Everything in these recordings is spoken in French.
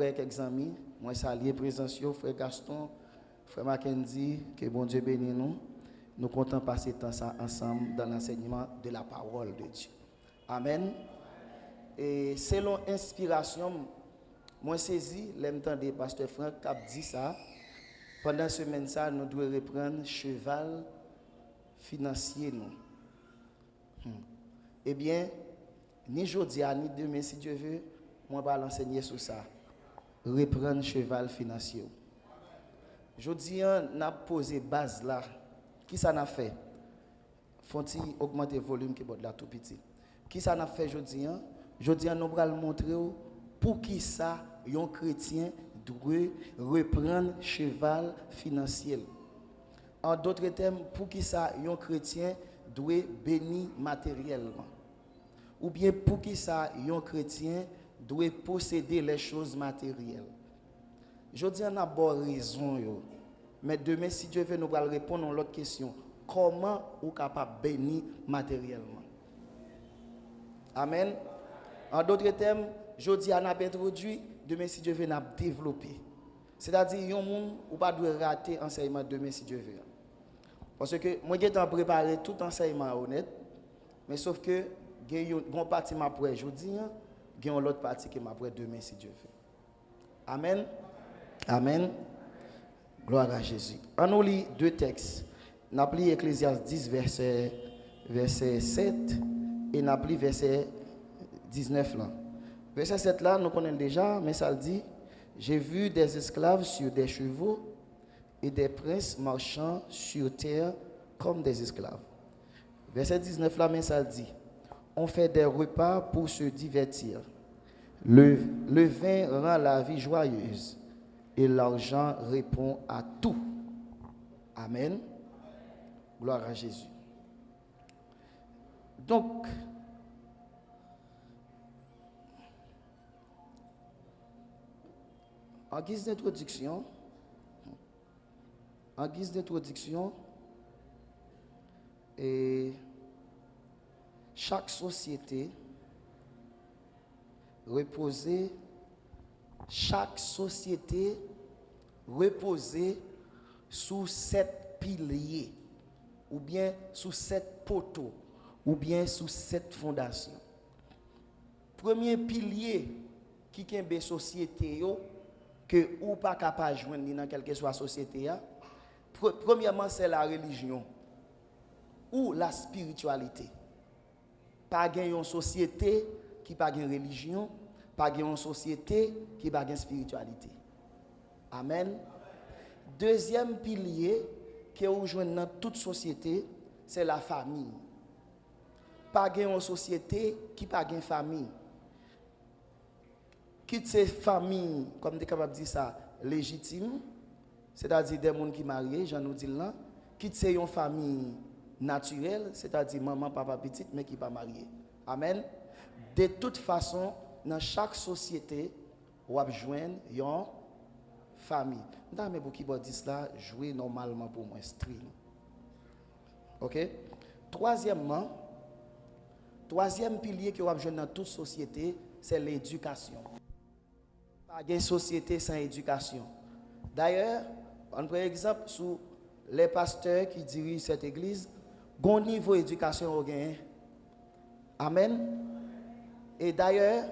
frères, quelques amis. Moi, saluer présence, frère Gaston, frère Mackenzie, que bon Dieu bénisse nous. Nous comptons passer temps ça ensemble dans l'enseignement de la parole de Dieu. Amen. Et selon inspiration, moi saisi, l'entendez pasteur Franck qui a dit ça. Pendant ce semaine ça, nous devons reprendre cheval financier nous. Eh bien, ni aujourd'hui ni demain si Dieu veut, moi vais l'enseigner sur ça. Reprendre cheval financier. Aujourd'hui, on a posé base là. Qui ça n'a fait? Faut-il augmenter le volume qui est là tout petit? Qui ça n'a fait aujourd'hui? Aujourd'hui, nous allons montrer pour qui ça, un chrétien doit reprendre cheval financier. En d'autres termes, pour qui ça, un chrétien doit bénir matériellement. Ou bien pour qui ça, un chrétien doit posséder les choses matérielles. Je dis on a bonne raison. Mais demain, si Dieu veut, nous allons répondre à l'autre question. Comment vous capable de bénir matériellement? Amen. En d'autres termes, je dis on a introduit, demain, si Dieu veut, nous allons développer. C'est-à-dire, il y a un monde où pas doit rater l'enseignement demain, si Dieu veut. Parce que moi, j'ai préparé tout enseignement honnête, mais sauf que il y a une partie qui après aujourd'hui, il y a une autre partie qui après demain, si Dieu veut. Amen. Amen. Gloire à Jésus. On nous lit deux textes. Nous avons lu Ecclésiaste 10, verset 7 et nous avons lu verset 19 là. Verset 7 là, nous connaissons déjà, mais ça le dit, j'ai vu des esclaves sur des chevaux et des princes marchant sur terre comme des esclaves. Verset 19 là, mais ça le dit, on fait des repas pour se divertir. Le vin rend la vie joyeuse et l'argent répond à tout. Amen. Gloire à Jésus. Donc, en guise d'introduction, et chaque société reposait sous 7 piliers, ou bien sous 7 poteaux, ou bien sous 7 fondations. Premier pilier qui est une société que ou pas capable de joindre dans quelle que soit la société. Premièrement, c'est la religion ou la spiritualité. Pas une société qui n'a pas de religion, pas une société qui n'a pas de spiritualité. Amen. Deuxième pilier qui est rejoint dans toute société, c'est la famille. Pas une société qui n'a pas de famille. Quitte ces familles, comme tu es capable de dire ça, légitimes, c'est-à-dire des gens qui sont mariés, j'en ai dit là, quitte ces une famille naturelle, c'est-à-dire maman, papa, petite, mais qui ne sont pas mariés. Amen. De toute façon, dans chaque société, on va joindre une famille. Mais pour qui va dire cela, jouer normalement pour moi, stream. Ok? Troisième pilier que on va joindre dans toute société, c'est l'éducation. Pas de société sans éducation. D'ailleurs, on prend exemple sur les pasteurs qui dirigent cette église, bon niveau d'éducation au gain. Amen. Et d'ailleurs,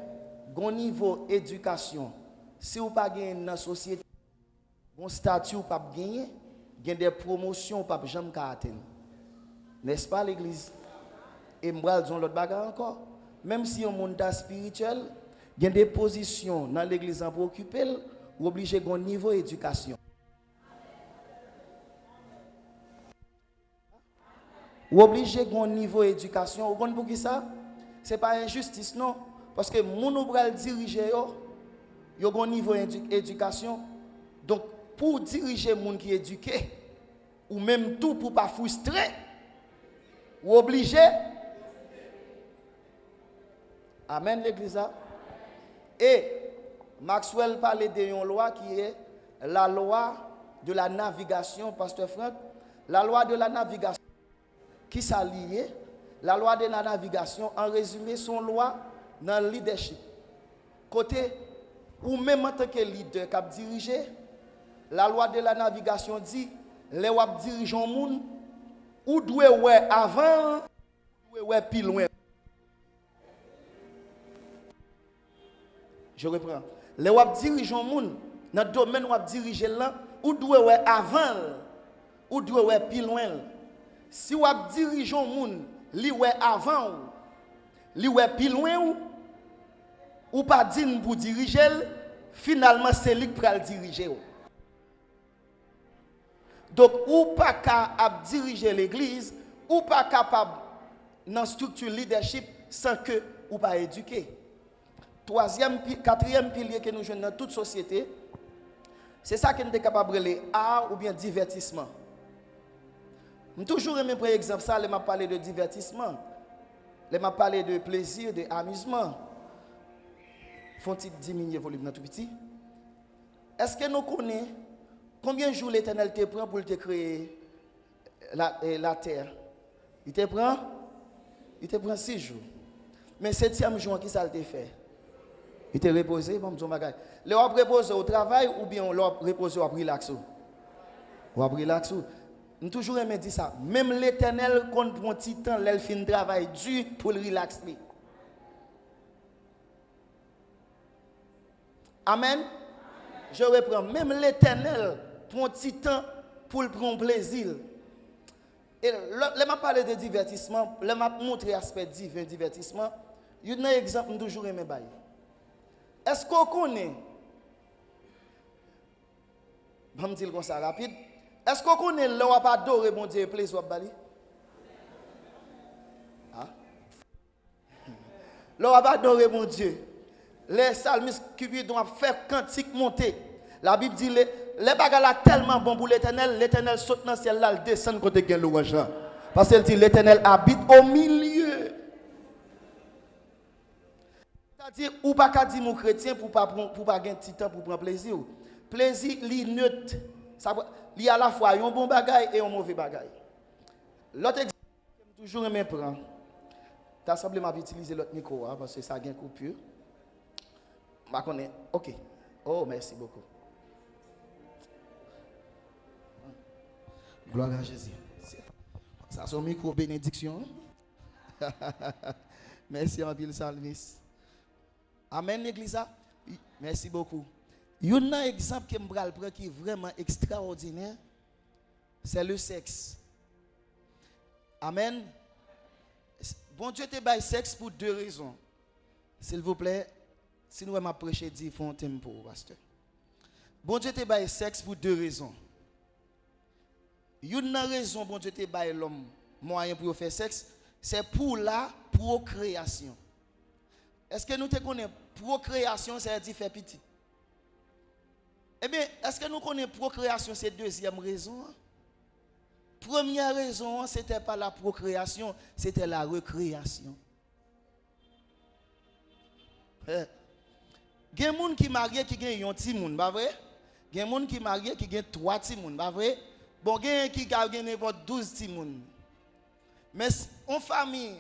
bon niveau d'éducation, si vous pas gagner dans la société, bon statut ou pas gagner, il y a des promotions pas jamais atteindre. N'est-ce pas l'église? Et moi disons l'autre bagarre encore, même si on monde spirituel, il y a des positions dans l'église pour occuper, ou obligé de un niveau d'éducation. Ou obligé de un niveau d'éducation. Vous comprenez pour qui ça? Ce n'est pas injustice, non. Parce que mon obral diriger, il y a un niveau d'éducation. Donc, pour diriger les gens qui sont éduqués, ou même tout pour ne pas frustrer, ou obligé. Amen, l'église. Et Maxwell parlait d'une loi qui est la loi de la navigation, Pasteur Franck. La loi de la navigation qui s'allie, la loi de la navigation, en résumé, son loi dans le leadership. Côté, ou même en tant que leader qui a dirigé, la loi de la navigation dit, les wap dirigeants moun, ou doit ouais avant, ou doit ouais plus loin. Je reprends. Les wap dirigeants moun, dans le domaine wap diriger là, ou doit ouais avant, ou doit ouais plus loin. Si wap dirigeant moun, li ouais avant, li ouais plus loin ou pas din pour diriger, finalement c'est lui qui va le diriger. Donc, ou pas capable de diriger l'église, ou pas capable dans la structure leadership sans que ou pas éduqué. Quatrième pilier que nous jouons dans toute société, c'est ça que nous sommes capables de faire, art ou bien divertissement. Je toujours aimé par exemple ça, je m'a parlé de divertissement, je m'a parlé de plaisir, de amusement. Faut-il diminuer le volume dans tout petit? Est-ce que nous connaissons combien de jours l'Éternel te prend pour te créer la terre? Il te prend 6 jours. Mais 7e jour, qui ça te fait? Il te reposé, bon, le reposer au travail ou bien le reposer au relaxer? Ou relaxer? Nous toujours aimé dire ça. Même l'Éternel compte prend un petit temps, il fait un travail dur pour le relaxer. Amen. Je reprends. Même l'Éternel prend un petit temps pour le prendre plaisir. Et là, je parlé de divertissement, je m'a montré l'aspect divin divertissement. Il y a un exemple que toujours aimé. Est-ce qu'on connaît, je vais me dire comme ça rapide, est-ce qu'on connaît là où pas adorer mon Dieu et plaisir bali? Là où pas adorer mon Dieu. Les psalmistes qui doivent faire cantique monter. La Bible dit les bagages là tellement bon pour l'Éternel saute dans le ciel là, il descend côté gain l'ouange. Parce qu'elle dit l'Éternel habite au milieu. C'est-à-dire ou pas qu'à dire mon chrétien pour pas gagner petit temps pour prendre plaisir. Plaisir li neutre. Ça li à la fois un bon bagage et un mauvais bagage. L'autre exemple que toujours aimé prendre. Tu as semblé m'a utiliser l'autre micro parce que ça a une coupure. Je connais. OK. Oh, merci beaucoup. Gloire à Jésus. Ça c'est un micro bénédiction. Merci en ville salmis. Amen l'église. Merci beaucoup. Il y a un exemple que je prends qui est vraiment extraordinaire. C'est le sexe. Amen. Bon Dieu te bail sexe pour 2 raisons. S'il vous plaît, si nous allons prêcher, dis font tempo, pasteur. Bon Dieu te bail sexe pour 2 raisons. Une raison, bon Dieu te bail l'homme moyen pour faire sexe, c'est pour la procréation. Est-ce que nous te connaissons procréation, c'est dire faire petit? Eh bien, est-ce que nous connaissons procréation, c'est 2e raison? Première raison, c'était pas la procréation, c'était la recréation. Il y a des gens qui sont mariés qui ont un petit monde, pas vrai? Il y a des gens qui sont mariés qui ont 3 petits monde, pas vrai? Bon, il y a qui ont 12 petits monde. Mais en famille,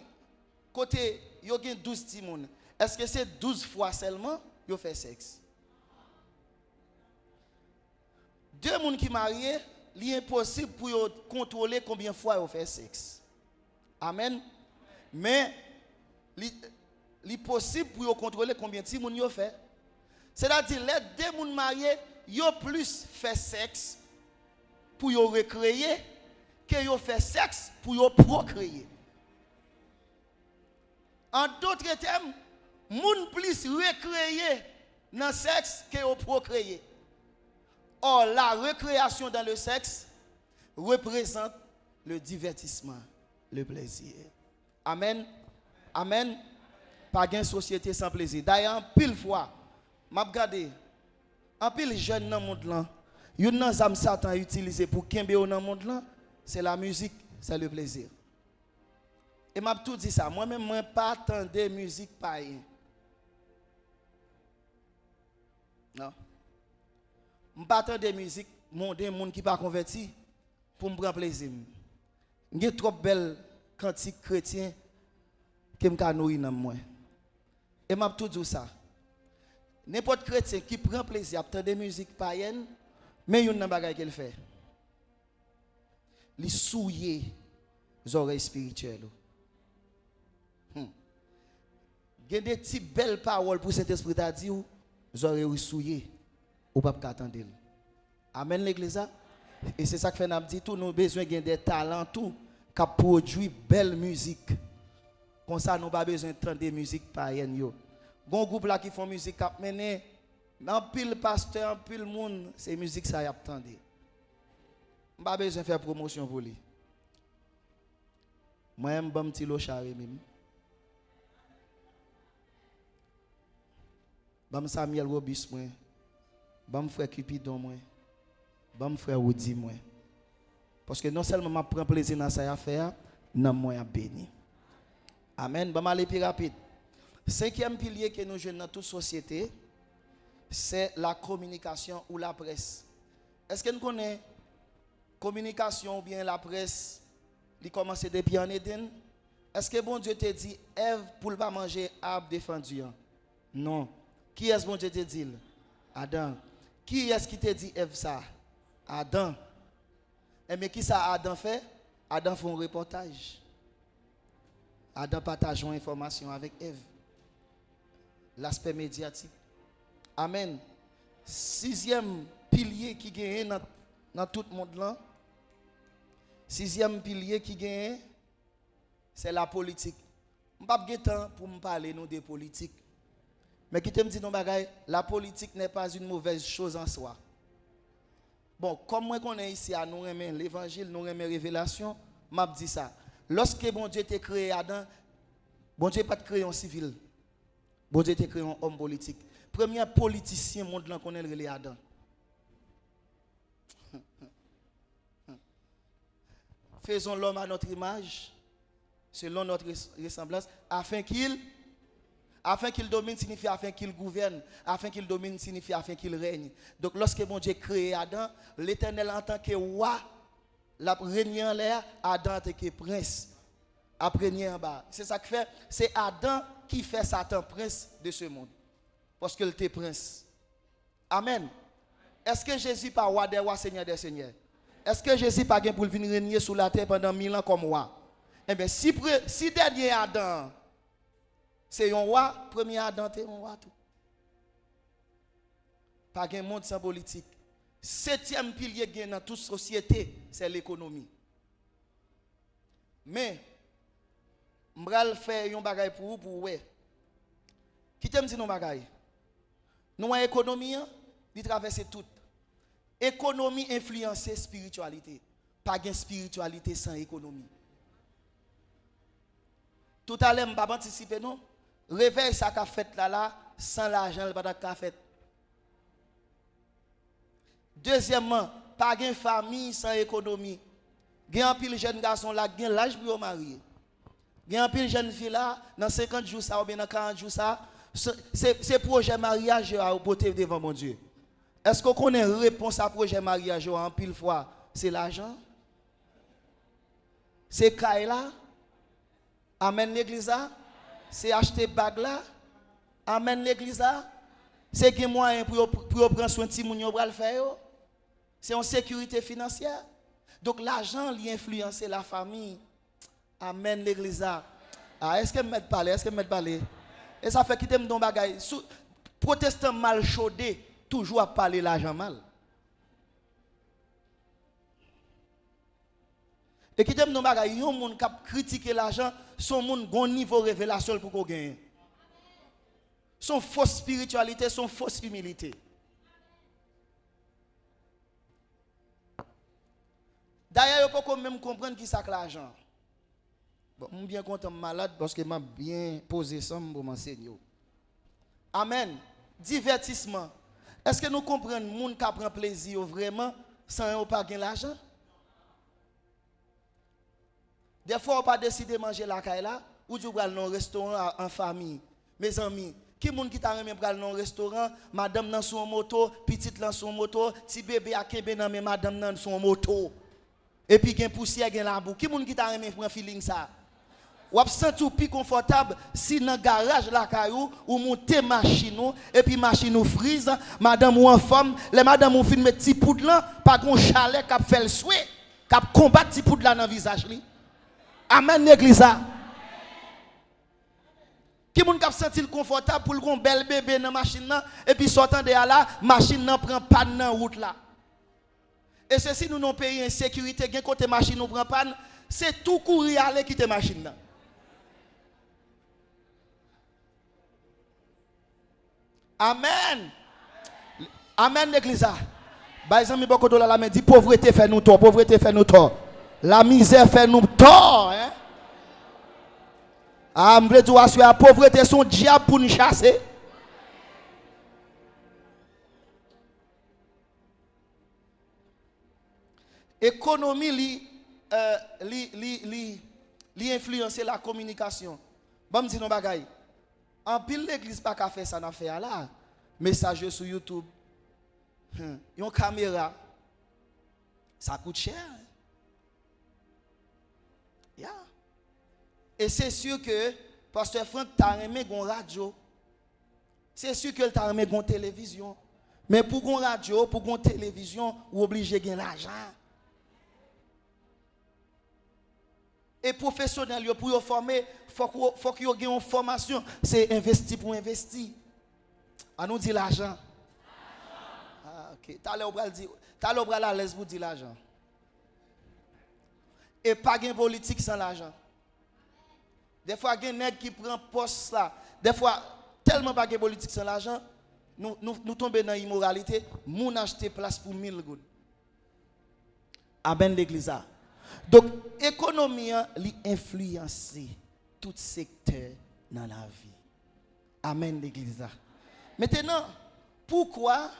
côté, il y a 12 petits monde. Est-ce que c'est 12 fois seulement qu'ils fait sexe? 2 personnes qui sont mariés, il est impossible pour contrôler combien de fois ils fait sexe. Amen. Mais il est possible pour contrôler combien de petits monde ils fait. C'est-à-dire les 2 personnes mariés, ils ont plus fait sexe pour recréer que ils fait sexe pour procréer. En d'autres termes, moun plus recréer dans le sexe que procréer. Or, la recréation dans le sexe représente le divertissement, le plaisir. Amen. Amen. Pas de société sans plaisir. D'ailleurs, pile fois, m'a regardé, en pile jeune dans le monde là, une des âmes Satan utilisé pour kembe dans le monde là, c'est la musique, c'est le plaisir. Et m'a tout dit ça, moi-même moi pas attendre musique païen. Non. Je ne pas attendre des musiques, des gens qui ne sont pas convertis pour me prendre plaisir. Il y a trop belles cantiques chrétiens qui me nourrir dans moi. Et m'a tout dit ça. N'importe chrétien qui prend plaisir à entendre des musiques païennes, mais il y a une bagaille qu'il fait. Il souille les oreilles spirituelles. Il y a des petites belles paroles pour cet esprit à dire, les oreilles souillées, ou pas attendre. Amen l'église. Et c'est ça que fait dit tout, nous avons besoin de des talents tout qui produit belle musique. Comme ça nous pas besoin d'entendre des musiques païennes yo. Gon groupe là qui font musique cap mener dans pile pasteur, pile monde, c'est musique ça y attendez. Pas besoin faire promotion pour lui. Moi j'aime bon petit lo charé même. Bam Samuel Robis moi. Bam frère Cupidon moi. Bam frère Woody moi. Parce que non seulement m'a prend plaisir dans ça affaire, non moi béni. Amen. Bam aller plus rapide. Cinquième pilier que nous jouons dans toute société, c'est la communication ou la presse. Est-ce que nous connaissons communication ou bien la presse, il commence depuis en Éden? Est-ce que bon Dieu te dit, Ève, pour ne pas manger arbre défendu? Non. Qui est-ce bon Dieu te dit? Adam. Qui est-ce qui te dit Ève ça? Adam. Et mais qui ça Adam fait? Adam fait un reportage. Adam partage une information avec Ève. L'aspect médiatique. Amen. Sixième pilier qui gagne dans tout le monde là. Sixième pilier qui gagne, c'est la politique. Je n'ai pas de temps pour me parler nous de politique. Mais qui te me dit non bagay, la politique n'est pas une mauvaise chose en soi. Bon, comme moi qu'on est ici à nous aimer l'évangile, nous aimer révélation, m'a dit ça. Lorsque bon Dieu t'a créé Adam, bon Dieu pas créé un civil. Bon Dieu t'a créé un homme politique. Premier politicien monde là qu'on est le Adam. Faisons l'homme à notre image, selon notre ressemblance, afin qu'il domine signifie afin qu'il gouverne, afin qu'il domine signifie afin qu'il règne. Donc lorsque bon Dieu crée Adam, l'Éternel en tant que roi, la régné en l'air, Adam en tant que prince, a régné en bas. C'est ça que fait, c'est Adam qui fait Satan prince de ce monde. Parce qu'il était prince. Amen. Est-ce que Jésus pas roi des rois, seigneur des seigneurs? Est-ce que Jésus pas pour venir régner sur la terre pendant 1000 ans comme roi? Eh bien, si dernier Adam, c'est un roi, premier Adam, c'est un roi tout. Pas un monde sans politique. Septième pilier dans toute société, c'est l'économie. Mais, je vais faire un bagage pour vous, pour vous. Qui t'aime dire un bagage? Nous avons l'économie, il traverse tout. Économie influence spiritualité. Pas de spiritualité sans économie. Tout à l'heure, je ne vais pas anticiper, non? Réveil ça qu'a fait là, sans l'argent, il pas de fait. Deuxièmement, pas de famille sans économie. Il y a un pile jeune garçon là, il y a l'âge pour se marier. Il y a un pile jeune fille là, dans 50 jours ça ou bien dans 40 jours ça, c'est projet mariage à porter devant mon Dieu. Est-ce qu'on connaît une réponse à projet mariage en pile fois? C'est l'argent? C'est Kaila? Amen l'église? C'est acheter bague là? Amen l'église? C'est que moyen pour prendre soin de ti moun yo pral faire? C'est en sécurité financière. Donc l'argent lui influence la famille. Amen l'église. Ah, est-ce que me parler? Est-ce que me parler? Et ça fait quitter mon bagay. Protestant mal chaudé toujours à parler l'argent mal. Et qui t'aime nos bagages, yon moun k'ap critiquer l'argent, son moun gon niveau révélation pour qu'on gagne. Son fausse spiritualité, son fausse humilité. D'ailleurs, il faut même comprendre qui ça que l'argent. Bon, je suis bien content malade parce que m'a bien posé ça pour m'enseigner. Amen. Divertissement. Est-ce que nous comprenons moun qui prend plaisir vraiment sans pas gagner l'argent? Des fois, on pas décider de manger la caille là, ou du aller dans un restaurant en famille. Mes amis, qui moun qui t'a remis pour aller dans un restaurant, madame dans son moto, petite dans son moto, petit bébé a kebe dans mais madame dans son moto. Et puis gen poussière gen la boue. Qui moun qui t'a remis pour un feeling ça? Ou senti plus confortable si dans garage la caillou ou monter machine et puis machine ou frise madame ou en femme les madame ou fin mettre petit poudre là pas gon chalet qui fait le souhait qui combattre petit poudre là dans visage li. Amen l'église. Qui moun k'ap senti confortable pour gon bel bébé dans machine là et puis sortant de là machine nan prend panne dans route là. Et ceci nous non pays insécurité gen côté machine nous prend panne c'est tout courir aller quitter machine là. Amen. Amen l'église. Par exemple, beaucoup de la main dit pauvreté fait nous tort, pauvreté fait nous tort. La misère fait nous tort, hein. Ah, me dire la pauvreté son diable pour nous chasser. Économie li influencer la communication. Bon me dit non bagaille. En pile l'église pas qu'à faire ça n'a fait là. Message sur YouTube. Une caméra. Ça coûte cher. Yeah. Et c'est sûr que pasteur Franck t'a aimé gon radio. C'est sûr que t'a aimé gon télévision. Mais pour gon radio, pour gon télévision, ou obligé de l'argent. Et professionnel pour yo former, faut que yo gagne une formation, c'est investir pour investir. On nous dit l'argent. Ah OK, t'as l'heure bral à l'aise pour dire l'argent. Et pas gain politique sans l'argent. Des fois gain nèg qui prend poste là, des fois tellement pas gain politique sans l'argent, nous tomber dans immoralité, moun acheter place pour 1000 gouttes. Amen l'église. Donc, l'économie influence tout secteur dans la vie. Amen, l'église. Maintenant, pourquoi,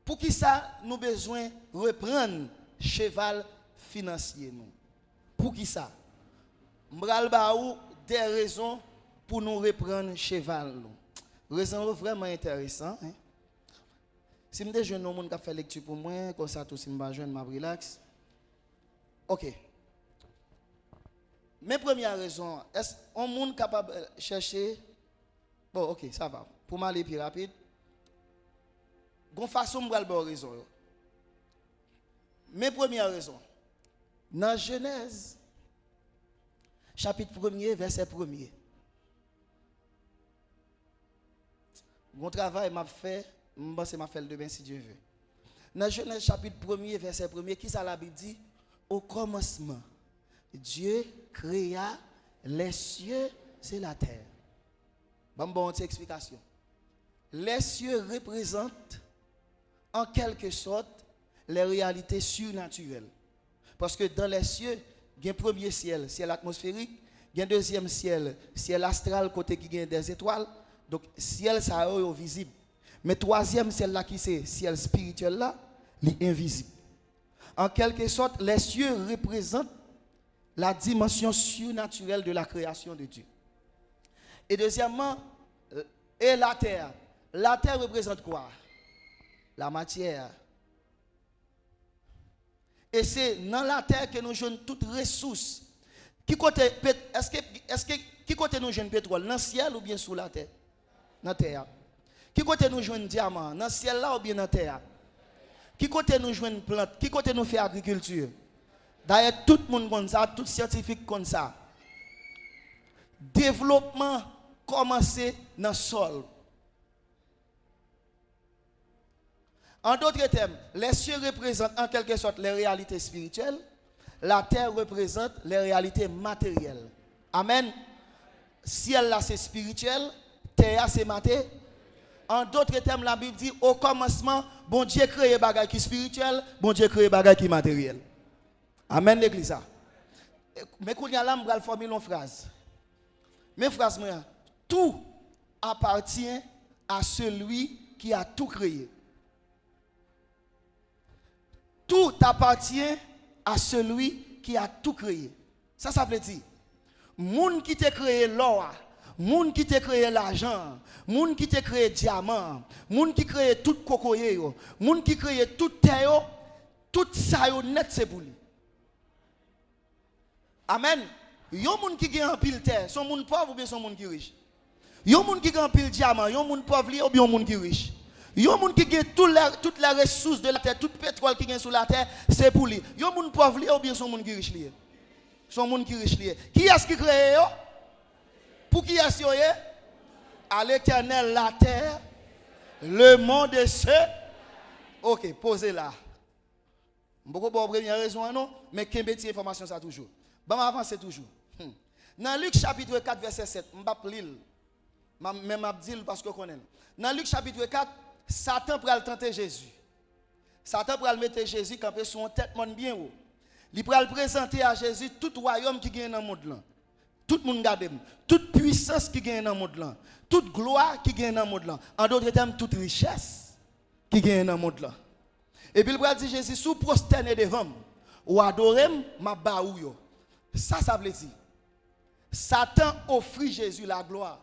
pour qui ça, nous besoin reprendre cheval financier nous? Pour qui ça? M'bral ba ou des raisons pour nous reprendre cheval nous. Raison vraiment intéressant. Hein? Si je suis un homme qui a fait lecture pour moi, comme ça, tout si je suis je relax. OK. Mes premières raisons, est-ce un monde capable de chercher? Bon, OK, ça va. Pour m'aller plus rapide. Gon façon m'bral bon raison. Mes premières raisons. Dans Genèse chapitre 1er verset 1er. Mon travail m'a fait, m'a fait le demain si Dieu veut. Dans Genèse chapitre 1er verset 1er, qui ça la Bible dit? Au commencement, Dieu créa les cieux et la terre. Bon, une explication. Les cieux représentent en quelque sorte les réalités surnaturelles. Parce que dans les cieux, il y a un premier ciel, ciel atmosphérique, il y a un deuxième ciel, ciel astral, côté qui a des étoiles. Donc, ciel, ça est visible. Mais troisième ciel là, qui c'est ciel spirituel là, il est invisible. En quelque sorte, les cieux représentent la dimension surnaturelle de la création de Dieu. Et deuxièmement, et la terre. La terre représente quoi? La matière. Et c'est dans la terre que nous jouons toutes ressources. Qui côté qui côté nous jouons pétrole? Dans le ciel ou bien sous la terre? Dans la terre. Qui côté nous jouons diamant? Dans le ciel là ou bien dans la terre? Qui côté nous jouons plante? Qui côté nous fait agriculture? D'ailleurs, tout le monde comme ça, tout scientifique comme ça. Développement commencé dans le sol. En d'autres termes, les cieux représentent en quelque sorte les réalités spirituelles, la terre représente les réalités matérielles. Amen. Ciel là c'est spirituel, terre c'est matériel. En d'autres termes, la Bible dit au commencement, bon Dieu crée bagaille qui spirituel, bon Dieu crée bagaille qui matériel. Amen l'église. Mais quand il y a là, je vais formuler une phrase. Mes phrases, tout appartient à celui qui a tout créé. Tout appartient à celui qui a tout créé. Ça veut dire, moun qui t'a créé l'or, moun qui t'a créé l'argent, moun qui t'a créé diamant, moun qui créé tout cocoyer, moun qui créé tout terre, tout ça net c'est pour lui. Amen. Yon moun qui gagne en pile terre, son moun pauvre ou bien son moun qui riche. Yon moun qui gagne en pile diamant, yon moun pauvre ou bien yon moun qui riche. Yon moun qui gagne toutes les ressources de la terre, tout pétrole qui gagne sur la terre, c'est pour lui. Yon moun pauvre ou bien son moun qui riche lié. Son moun qui riche lié. Qui est-ce qui crée yo? Pour qui est-ce yo? À l'Éternel la terre, le monde et ceux. OK, posez là. Beaucoup de première raison non, mais qu'un petit information ça toujours. Bon avancer toujours. Dans Luc chapitre 4 verset 7, m'pa lire. Même m'a dit parce que connaît. Dans Luc chapitre 4, Satan pral tenter Jésus. Satan pral mettre Jésus campé sur une tête monde bien haut. Il pral présenter à Jésus tout royaume qui gagne dans le monde là. Tout le monde garde, toute puissance qui gagne dans le monde là, toute gloire qui gagne dans le monde là. En d'autres termes, toute richesse qui gagne dans le monde là. Et puis il pral dit Jésus sous prosterné devant ou adorer m'a baou yo. Ça veut dire Satan offrit Jésus la gloire.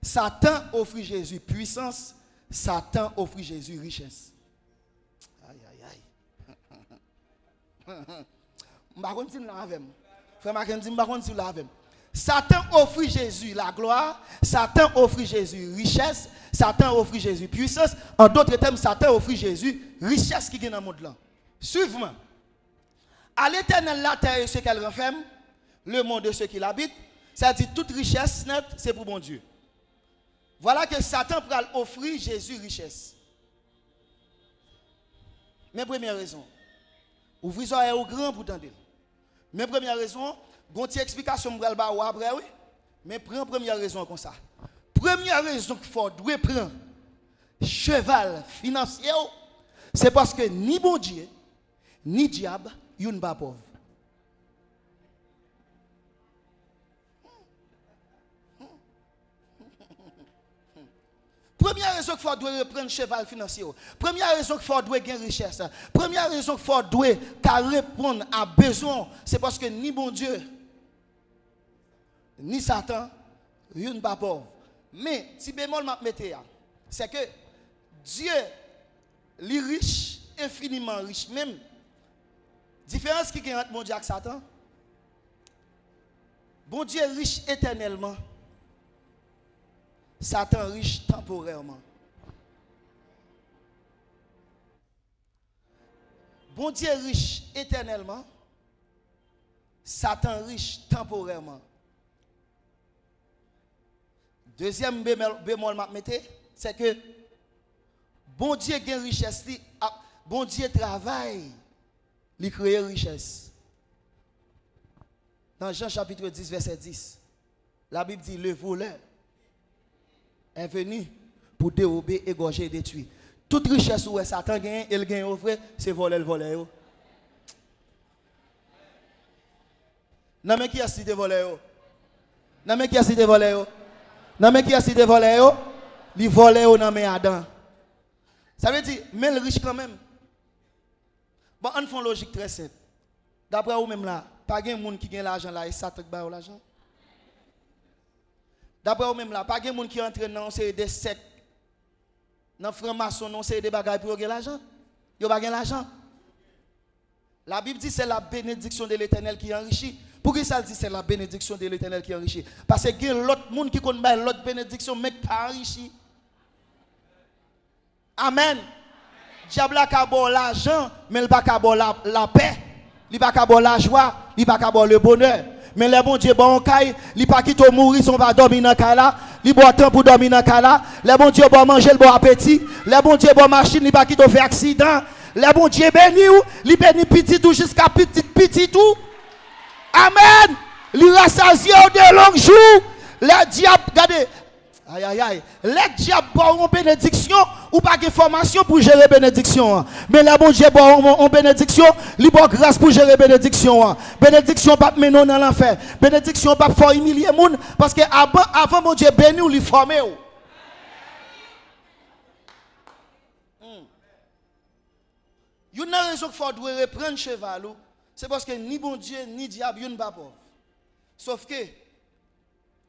Satan offrit Jésus puissance. Satan offrit Jésus richesse. Aïe aïe aïe. M'pa konn si la avec. Frère Mackenzie m'pa konn si la avec. Satan offrit Jésus la gloire. Satan offrit Jésus richesse. Satan offrit Jésus puissance. En d'autres termes, Satan offrit Jésus richesse qui est dans le monde là. Suivez-moi. À l'Éternel la terre et ce qu'elle renferme, le monde de ceux qui l'habitent, ça dit toute richesse nette, c'est pour bon Dieu. Voilà que Satan pourra offrir Jésus richesse. Mes premières raisons. Ouvrez les au grand pour tendre. Mes premières raisons, une explication pour le après oui. Mais prends première raison comme ça. Première raison qu'il faut prendre cheval financier, c'est parce que ni bon Dieu, ni diable, yon pas pauvre. Première raison qu'il faut reprendre cheval financier. Première raison qu'il faut gagner richesse. Première raison qu'il faut répondre à besoin, c'est parce que ni bon Dieu, ni Satan, yon pas pauvre. Mais si bémol m'a metté, c'est que Dieu, est riche, infiniment riche. Même différence qui est entre bon Dieu et Satan. Bon Dieu est riche éternellement. Satan riche temporairement. Bon Dieu est riche éternellement. Satan riche temporairement. Deuxième bémol m'a metté, c'est que bon Dieu a une richesse, bon Dieu travaille, il crée richesse. Dans Jean chapitre 10 verset 10, la Bible dit le voleur est venu pour dérober, égorger et détruire. Toute richesse où Satan gagne, il gagne au frère, c'est voler le voler. Non mais qui a cité voler? Non mais qui a cité voler? Non mais qui a cité voler? Il volait dans mes Adam. Ça veut dire mais le riche quand même. Bon, on fait une logique très simple. D'après vous même là, pas de monde qui gagne l'argent là et Satan qui gagne l'argent. D'après vous même là, pas de monde qui entre dans des sectes, dans franc-maçon, non c'est des bagages pour gagner l'argent. Yo pas gagner l'argent. La Bible dit c'est la bénédiction de l'Éternel qui enrichit. Pourquoi ça dit c'est la bénédiction de l'Éternel qui enrichit? Parce que il y a l'autre monde qui connaît l'autre bénédiction mais pas enrichi. Amen. Diable a bon l'argent, mais il pas bon la paix, il pas bon la joie, il pas bon le bonheur. Mais le bon Dieu bon caille, il pas quitte mourir, on va dormir dans caille là, il boit temps pour dormir dans caille là. Le bon Dieu bon manger, le bon appétit. Le bon Dieu bon machine, il pas quitte faire accident. Le bon Dieu béni ou, il béni petit tout jusqu'à petit tout. Amen. Il rassasie de longs jours. Le diable, regardez. Aïe aïe aïe. Les diables ont une bénédiction ou pas de formation pour gérer bénédiction. Mais la bon Dieu a une bénédiction, il a grâce pour gérer bénédiction. Bénédiction pas mener dans l'enfer. Bénédiction pas faire humilier moun parce que avant mon Dieu béni ou li formé. Une raison qu'il faut reprendre cheval, c'est parce que ni bon Dieu ni diable yon pas pauvre. Sauf que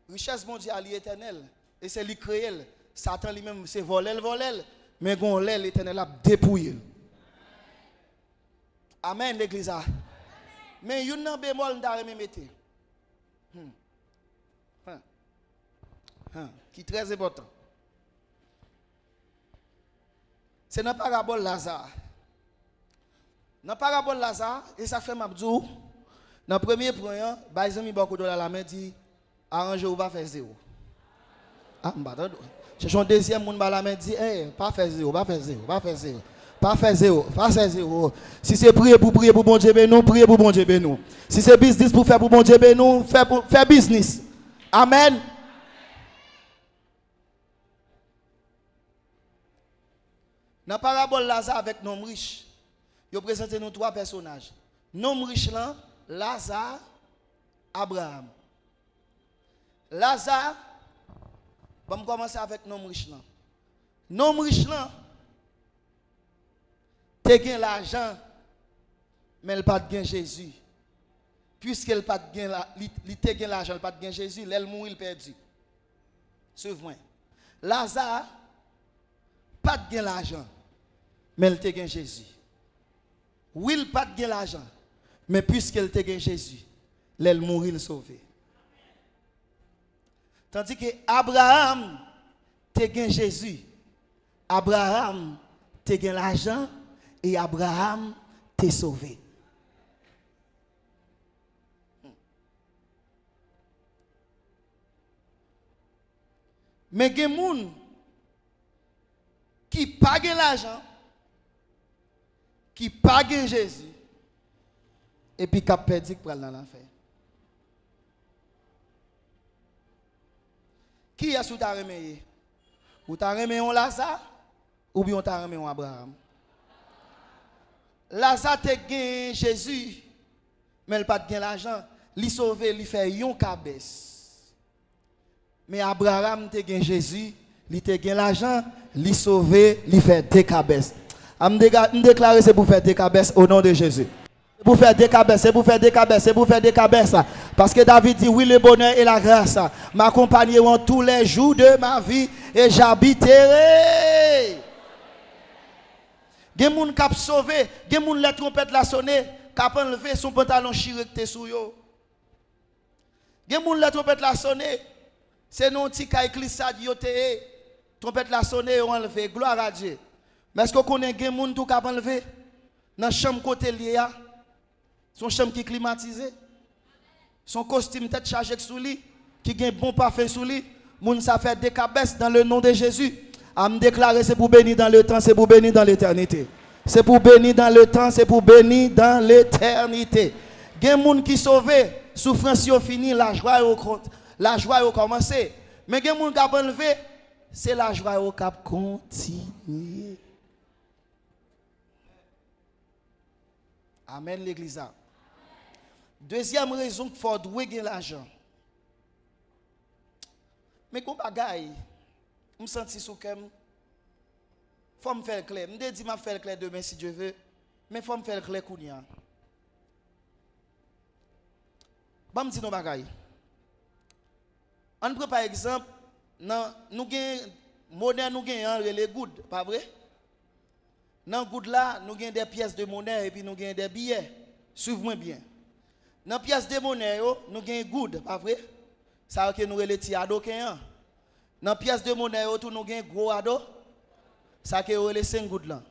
richesse mondiale est éternelle. Et c'est lui créé. Satan lui-même, c'est voler, mais gon l'Éternel a dépouillé. Amen, l'église. Mais il y a un bémol dans le mettre. Qui est très important. C'est dans la parabole Lazare. Dans la parabole Lazare, et ça fait Mabdou, dans le premier point, les amis beaucoup de la main dit arrangez ou pas faire zéro. Ah, c'est son deuxième monde la main dit pas faire zéro, pas faire zéro, pas faire zéro. Pas faire zéro, pas faire zéro. Si c'est prier pour bon Dieu, nous prier pour bon Dieu, nous. Si c'est business pour faire pour bon Dieu, nous faire business. Amen. Dans la parabole Lazare avec l'homme riche, il présente nous trois personnages. L'homme riche là, Lazare, Abraham. Lazare, on va commencer avec l'homme riche là. L'homme riche là, il a l'argent, mais il n'a pas de Jésus. Puisqu'il n'a pas de l'argent, il n'a pas de Jésus, il mourit, il perdu. Suivez-moi. Lazare, pas de l'argent, mais il a Jésus. Oui, il n'a pas de l'argent, mais puisqu'il a Jésus, il mourit, il sauvé. Tandis que Abraham, a Jésus. Abraham, a l'argent. Et Abraham t'est sauvé. Mais il y a des gens qui pagent l'argent, qui pagent Jésus, et puis qui perdu pour aller dans l'enfer. Qui est-ce que tu as remis? Ou tu as remis un Lazare, ou bien tu as remis un Abraham? Lazare te gagne Jésus, mais il n'a pas de l'argent. Il sauvé, il fait yon cabesse. Mais Abraham te gagne Jésus, il te gagne l'argent, il sauvé, il fait deux cabesses. Je déclare c'est pour faire deux cabesses au nom de Jésus. C'est pour faire des cabesses, c'est pour faire des cabesses, c'est pour faire des cabesses. Parce que David dit oui, le bonheur et la grâce m'accompagneront tous les jours de ma vie et j'habiterai. Il y a des gens qui ont sauvé, il y a des gens qui la trompette la sonné, qui ont enlevé son pantalon chiré sous yo. Il y a des gens qui la trompette la sonné, c'est non petit cas glissade yo te trompette la sonné ont enlevé, gloire à Dieu. Mais est-ce que vous connaissez des gens qui ont enlevé dans la chambre côté lié, son chambre qui est climatisée, son costume tête chargée sous lui, qui a un bon parfum sous lui, moun ça fait des cabesses dans le nom de Jésus. À me déclarer, c'est pour bénir dans le temps, c'est pour bénir dans l'éternité. C'est pour bénir dans le temps, c'est pour bénir dans l'éternité. Il y a des gens qui sont sauvés, souffrance est finie, la joie est commencée. Mais il y a des gens qui ont enlevé, c'est la joie qui a continué. Amen l'église. Deuxième raison qu'il faut gagner l'argent. Mais comme bagaille, je me sens sous cœur. Faut me faire clair. Je me dis me faire clair demain si Dieu veut, mais faut me faire clair kounya. Bon me dit non bagaille. On prend par exemple nous gain monnaie nous gain les good, pas vrai? Dans good là, nous gain des pièces de monnaie et puis nous gain des billets. Suivez-moi bien. Dans pièces de monnaie nous gain good, pas vrai? Ça que nous les petits ado ken. Dans pièces de monnaie tout nous gain gros ado. Ça que les 5 good là.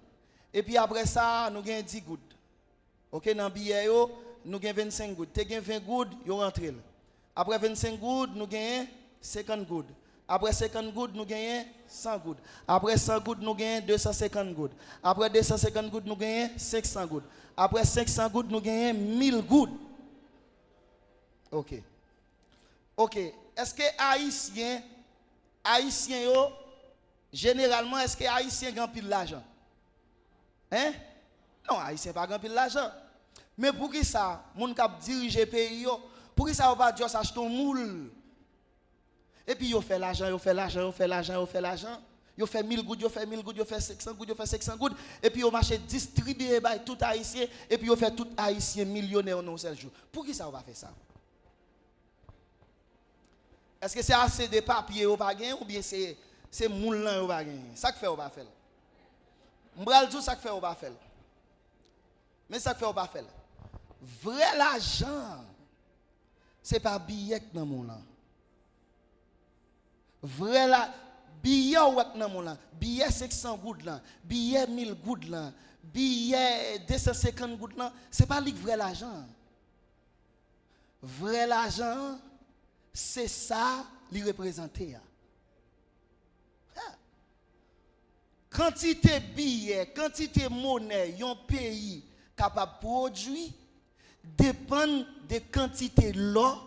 Et puis après ça, nous gain 10 good. OK, dans billet nous gain 25 good. Tu gain 20 good, yo rentre. Après 25 good, nous gain 50 good. Après 50 good, nous gagnons 100 good. Après 100 good, nous gagnons 250 good. Après 250 good, nous gagnons 500 good. Après 500 good, nous gagnons 1000 good. OK. OK. Est-ce que Haïtien yo, généralement, est-ce que Haïtien gagne pile l'argent? Hein? Non, Haïtien pas gagne pile l'argent. Mais pour qui ça, moun k'ap diriger pays yo, pour qui ça on va dire ça achète un moule? Et puis, il fait l'argent, il fait l'argent, il fait l'argent, il fait l'argent. Il fait 1000 gouttes, il fait 1000 gouttes, il fait 500 gouttes, il fait 500 gouttes. Et puis, il marche distribuer by tout haïtien. Et puis, il fait tout haïtien millionnaire en un seul jour. Pour qui ça, on va faire ça? Est-ce que c'est assez de papier ou pas gagner ou bien c'est moulin ou pas gagner? Ça que fait ou pas faire? M'bral dit ça que fait ou pas faire? Mais ça que fait ou pas faire? Vrai l'argent, c'est pas billet dans mon là. Vrai là, billet ou dans mon là, billet 500 gouttes là, billet 1000 gouttes là, billet 250 gouttes là, c'est pas le vrai l'argent. Vrai l'argent, c'est ça li représenter. Quantité billet, quantité monnaie, un pays capable de produire dépend de quantité l'eau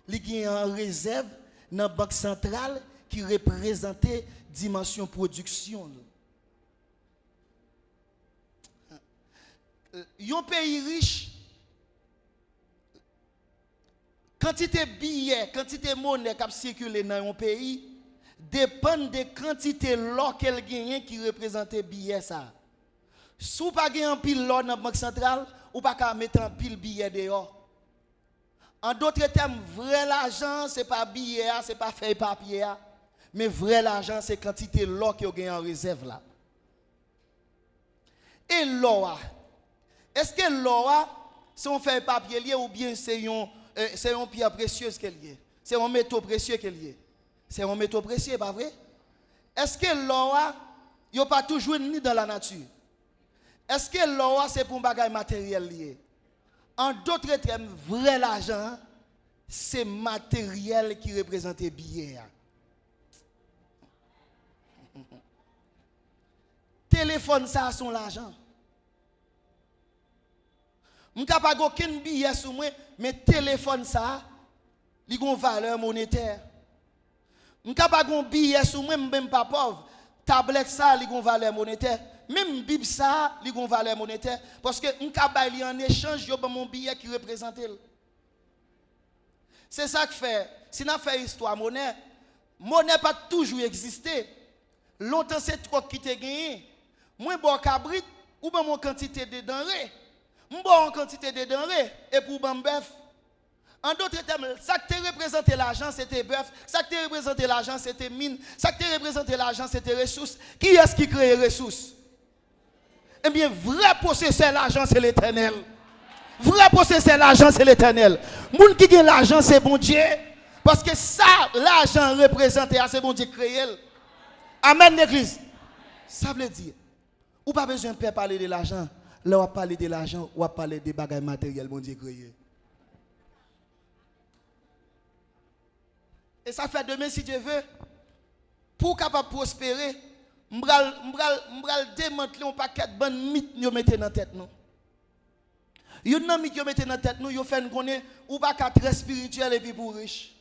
qui est en réserve dans la banque centrale qui représente dimension production. Un pays riche, quantité billets, quantité monnaie qui circule dans un pays dépend de quantité l'or qu'elle gagne qui représente billet ça. Si vous pas un pile l'or dans la banque centrale, ou pas qu'à mettre un pile billet dehors. En d'autres termes, vrai l'argent c'est pas billet, c'est pas feuille papier, mais vrai l'argent c'est quantité l'or que vous gagne en réserve là. Et l'or, est-ce que l'or c'est un feuille papier lié ou bien c'est un pierre précieuse qu'elle est? C'est un métaux précieux qu'elle est. C'est un métaux précieux, pas vrai? Est-ce que l'or, il n'y a pas toujours ni dans la nature? Est-ce que l'or, c'est pour un bagage matériel lié? En d'autres termes, vrai l'argent, c'est matériel qui représente billet. Téléphone, ça, son l'argent. Je n'ai pas aucun billet sur moi, mais téléphone, ça, il a une valeur monétaire. Je n'ai pas un billet sur moi, même pas pauvre. Tablette, ça, il a une valeur monétaire. Même Bible, ça, il a une valeur monétaire. Parce que je n'ai pas en échange, je mon billet qui représente. C'est ça que fait. Si on a fait histoire monnaie n'a pas toujours existé. Longtemps, c'est trop qui te gagné. Moi, je bois cabrit, ou bien mon quantité de denrées. Je bois en quantité de denrées, et pour bon bœuf. En d'autres termes, ça qui te représentait l'argent, c'était bœuf. Ça qui te représentait l'argent, c'était mine. Ça qui te représentait l'argent, c'était ressources. Qui est-ce qui crée les ressources? Eh bien, vrai possesseur de l'argent, c'est l'Éternel. Vrai possesseur de l'argent, c'est l'Éternel. Moun qui gagne l'argent, c'est bon Dieu. Parce que ça, l'argent représente, c'est bon Dieu créé. Amen, l'église. Ça veut dire, ou pas besoin de parler de l'argent. Là, on va parler de l'argent, on va parler des bagages matériels, bon Dieu créé. Et ça fait demain, si Dieu veut, pour capable prospérer, m'bral démanteler un paquet de bonnes mythes nous mettez dans la tête nous. Yon nan mythe yo mettez dans la tête nous, yo fait nous connaître ou pas très spirituel et puis pour riche.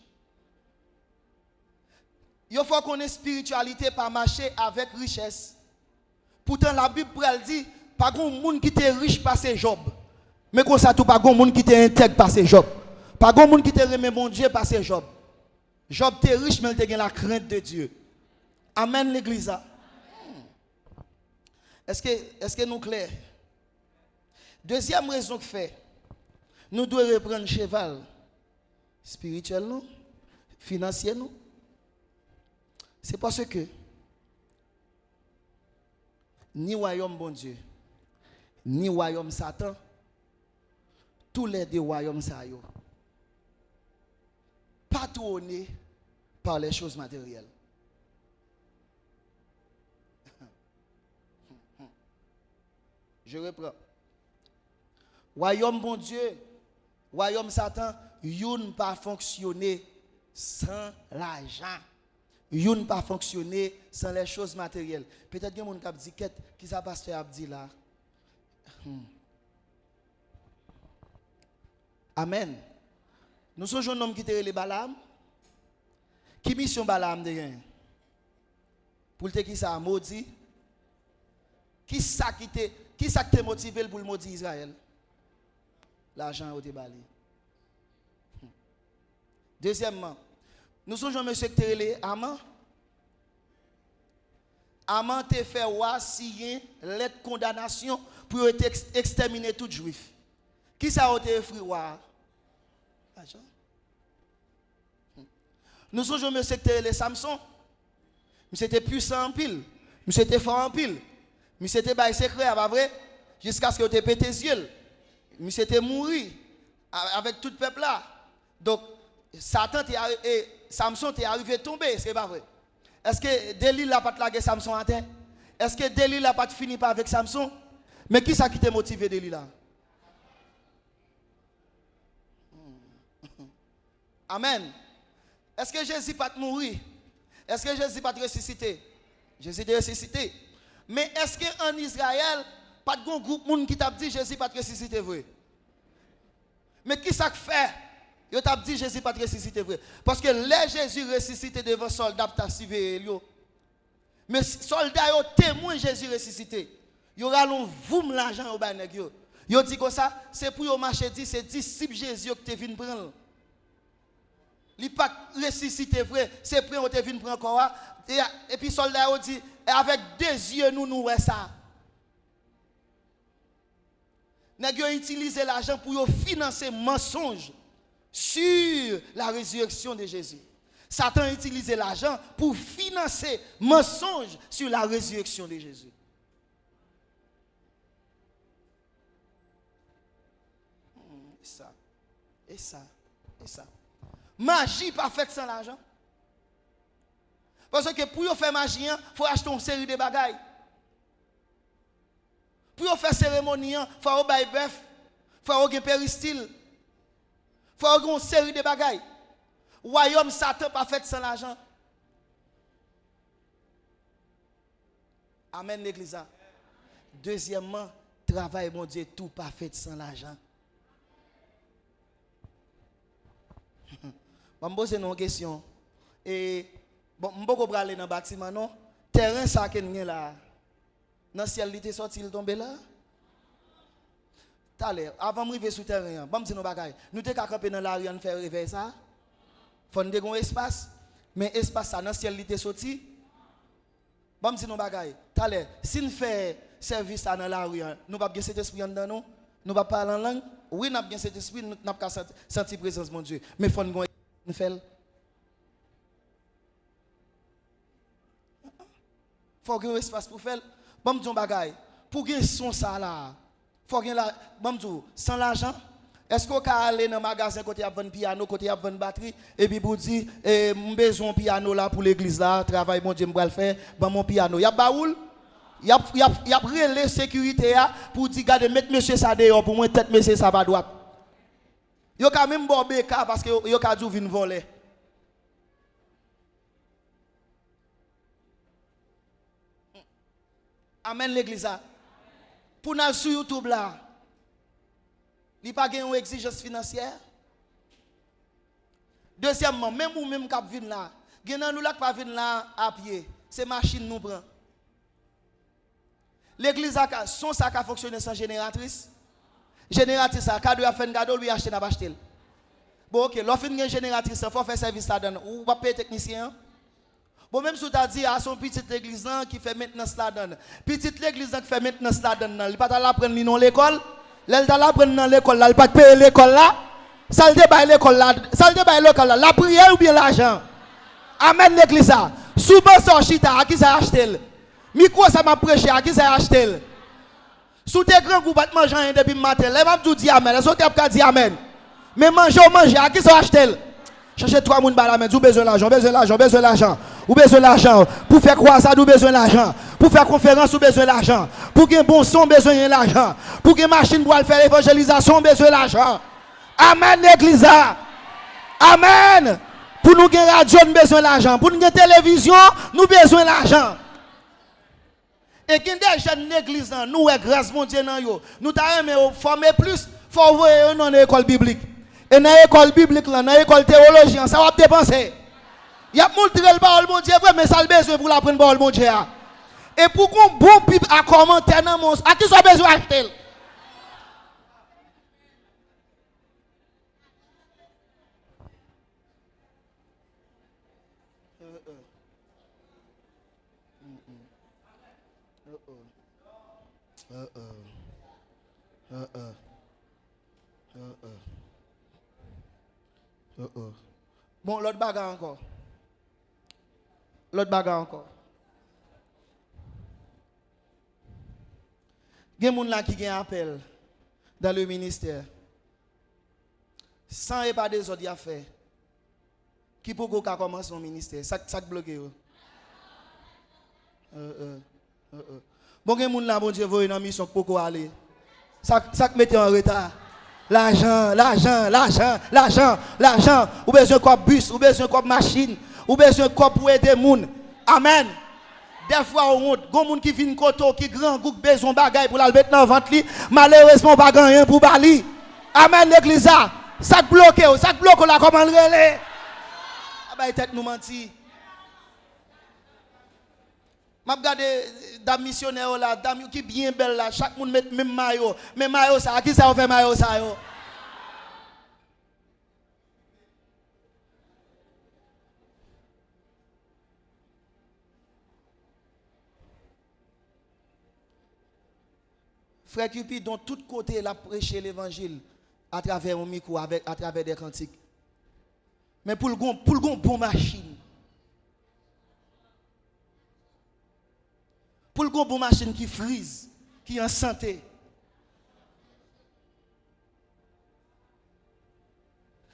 Il faut qu'on ait spiritualité pas marcher avec richesse. Pourtant la Bible dit pas grand monde qui était riche passer Job. Mais comme ça tout pas grand monde qui était intègre passer Job. Pas grand monde qui était remet mon Dieu passer Job. Job était riche mais il était la crainte de Dieu. Amen l'église. Est-ce que nous clair? Deuxième raison que fait nous devons reprendre cheval spirituel nous, financier nous. C'est parce que ni royaume bon Dieu, ni royaume Satan, tous les deux royaumes ça yo, patronnés par les choses matérielles. Je reprends. Royaume bon Dieu, royaume Satan, yon pas fonctionner sans l'argent. Yon pas fonctionner sans les choses matérielles. Peut-être que mon cap dit qui ça pasteur a dit là. Amen. Nous sommes un homme qui était les Balaam. Qui mission Balaam de rien? Pour te qui ça maudit? Qui ça te motivé pour le maudit Israël? L'argent au débali. Deuxièmement, nous sommes monsieur qui est Aman. Aman te fait signer lettre de condamnation pour exterminer tout juif. Qui ça a été offert wa? L'argent. Nous sommes monsieur qui est Samson. Monsieur était puissant en pile. Monsieur était fort en pile. Monsieur était bail secret, pas vrai? Jusqu'à ce que tu pété les yeux. Monsieur était mouru avec tout le peuple là. Donc, Samson est arrivé à tomber, c'est pas vrai. Est-ce que Delilah n'a pas lagué Samson à terre? Est-ce que Delilah n'a pas fini pas avec Samson? Mais qui ça qui t'a motivé Delilah? Amen. Est-ce que Jésus pas mourir? Est-ce que Jésus pas ressuscité? Jésus est ressuscité. Mais est-ce qu'en Israël, pas de groupe de monde qui t'a dit Jésus pas ressuscité vrai? Mais qui ça fait? Yo t'a dit Jésus pas ressuscité vrai. Parce que les Jésus ressuscité devant soldats t'a suivi yo. Mais soldats yo témoin Jésus ressuscité. Yo ralon voum l'argent au banèg yo. Yo dit comme ça, c'est pour yo marcher dit c'est disciple Jésus qui te vinn prendre. Li pas ressuscité vrai, c'est pour on te vinn prendre encore et puis soldats yo dit avec deux yeux nous ouais ça. Nèg yo utiliser l'argent pour yo financer mensonge sur la résurrection de Jésus. Satan a utilisé l'argent pour financer mensonge sur la résurrection de Jésus. Et ça. Magie pas faite sans l'argent. Parce que pour faire magie, il faut acheter une série de bagailles. Pour faire cérémonie, il faut avoir bœuf, il faut avoir un péristyle. Il faut avoir une série de bagailles. Royaume Satan pas fait sans l'argent. Amen l'église. Deuxièmement, travail mon Dieu tout pas fait sans l'argent. Je vais poser une question. Et bon, je vais aller dans le bâtiment non. Terrain ça que nous là. Dans le ciel il était sorti il tombé là. T'allez avant de arriver sur le terrain, bon dire nos bagailles. Nous t'es camper dans la rue on faire réveil ça. Faut nous un espace, mais espace ça dans le ciel il était sorti. Bon dire nos bagailles. T'allez si nous fait service dans la rue, nous pas bien cet esprit en dedans nous. Nous pas parler en langue. Oui, nous bien cet esprit, nous n'a pas senti présence mon Dieu. Mais faut nous faire. Faut qu'il y ait un espace pour faire. Bon dire bagaille. Pour qu'il y ait son ça là. Faut qu'il y ait la bon dire sans l'argent. Est-ce qu'on peut aller dans le magasin côté à vendre piano, côté à vendre batterie et puis pour dire besoin piano là pour l'église là, travail mon Dieu me le faire, bon mon piano. Y a baoul. Y a pris les sécurité pour dire garder mettre monsieur ça dehors pour moi tête monsieur ça va droite. Yo quand même bon béka parce que yo ka dou vinn voler. Amen l'église. Pour nous sur YouTube là. Il pas gagne une exigence financière. Deuxièmement, même ou même cap vinn là, gen nous là pas vinn là à pied, c'est machine nous prend. L'église a son sac a fonctionné sans génératrice. Génératrice ça cadeau a fait un cadeau lui acheter n'a pas acheter. Bon OK, l'offre une génératrice, faut faire service là dedans ou pas payer technicien. Bon même si tu as dit à son petite église qui fait maintenance là dedans. Petite l'église qui fait maintenance là dedans, il pas là prendre non l'école. L'elle là prendre dans l'école là, il pas payer l'école là. Ça le débat l'école là, ça le débat l'école là, la prière ou bien l'argent. Amen l'église ça. Subvention chita à qui ça acheter. Micro ça m'a prêché à qui ça acheter. Sous tes grands groupes pas manger rien depuis matin. Là m'a dit amen, est-ce que tu as dit amen. Mais manger à qui ça acheter. Cherchez trois moun ba la main, vous besoin l'argent, besoin l'argent. Ou besoin l'argent pour faire quoi ça, vous besoin l'argent. Pour faire conférence, vous besoin l'argent. Pour qu'il bon son, besoin l'argent. Pour que machine pour faire l'évangélisation, besoin l'argent. Amen l'église. Amen. Pour nous gagner radio, nous besoin l'argent. Pour nous gagner télévision, nous besoin l'argent. Et quand des jeunes l'église nous est grâce mon Dieu nan yo. Nous t'a aimé former plus, faut voir dans l'école biblique. Et dans l'école biblique là, dans l'école théologie, ça va dépenser. Il y a montré le parole mon Dieu vrai mais ça le besoin pour l'apprendre parole mon Dieu. Et pour qu'on bon pipe à commenter dans mon à qui ça besoin acheter. Bon, l'autre bagarre encore. L'autre bagarre encore. Il y a des gens qui ont un appel dans le ministère. Sans et pas des autres affaires. Qui peut commencer son ministère? Ça bloqué. Bon, il y a des gens là, bon Dieu, vous une mission pour aller. Ça mettez en retard. L'argent. Ou besoin de bus, ou besoin de machine, ou besoin de pour aider les gens. Amen. Des fois, on a des gens qui viennent koto, qui grand, qui besoin de bagaille pour la mettre dans le ventre. Malheureusement, pas rien pour bali. Amen, l'église. Ça bloque là, comment le relais? Ah bah, tête nous menti. Je regarde des missionnaires là, dame qui bien belle là, chaque monde met même maillot. Mais maillot ça, qui ça fait maillot ça yo? Frère Cupid, dans tous côtés, il a prêché l'évangile à travers un micro, à travers des cantiques. Mais pour le bon machine, pour le bon machine qui frise, qui est en santé.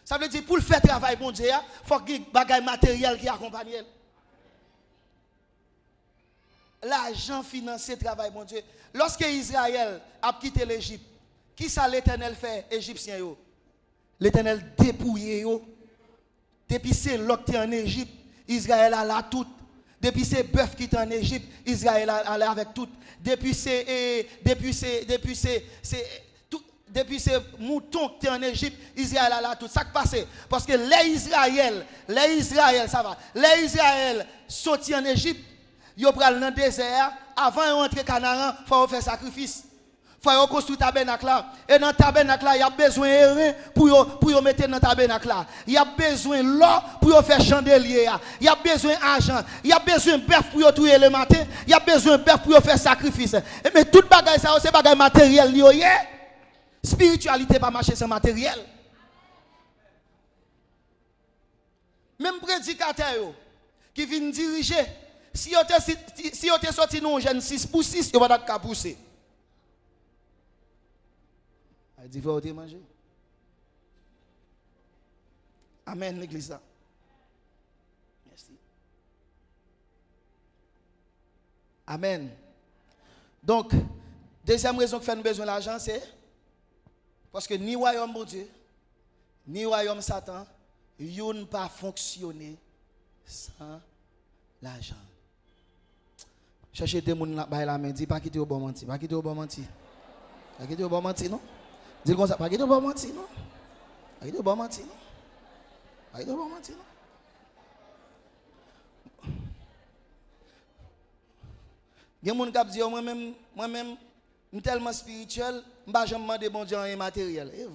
Ça veut dire pour le faire travail, bon Dieu, il faut qu'il y ait des bagages matériels qui accompagnent. L'argent financier travail, mon Dieu. Lorsque Israël a quitté l'Égypte, qui ça l'Éternel fait, Égyptien? L'Éternel dépouillé. Depuis c'est l'autre qui est en Égypte, Israël a la toute. Depuis c'est bœuf qui est en Égypte, Israël a la avec tout. Depuis c'est mouton qui est en Égypte, Israël a la tout. Ça qui passe parce que les Israël, ça va. Les Israël sortis en Égypte, ils prennent dans le désert, avant de rentrer au Canaan, il faut faire sacrifice. Il faut construire le tabernacle là. Et dans le tabernacle là, il y a besoin de rien pour mettre dans le tabernacle là. Il y a besoin de l'eau pour faire chandelier. Il y a besoin d'argent. Il y a besoin de bœuf pour tuer le matin. Il y a besoin de bœuf pour faire sacrifice. Mais tout bagage ça, c'est bagage matériel lié. Spiritualité pas marcher sans matériel. Même prédicateur qui vient diriger, si vous êtes sorti nous jeune 6 pour 6, vous va pas pousser. Il dit faut manger. Amen l'église là. Merci. Amen. Donc deuxième raison que fait nous besoin d'argent c'est parce que ni royaume bon Dieu, ni royaume Satan, ils ne pas fonctionner sans l'argent. Cherchez des gens là bas la main, dis pas quitter au bon menti, pas quitter au bon menti. Pas quitter au bon menti non. Dis comme ça, pas quitter au bon menti non. Pas quitter au bon menti non. Pas quitter au bon menti non. Il y a des gens qui disent moi-même je suis tellement spirituel, je ne vais jamais demander bon Dieu en matériel. C'est vrai.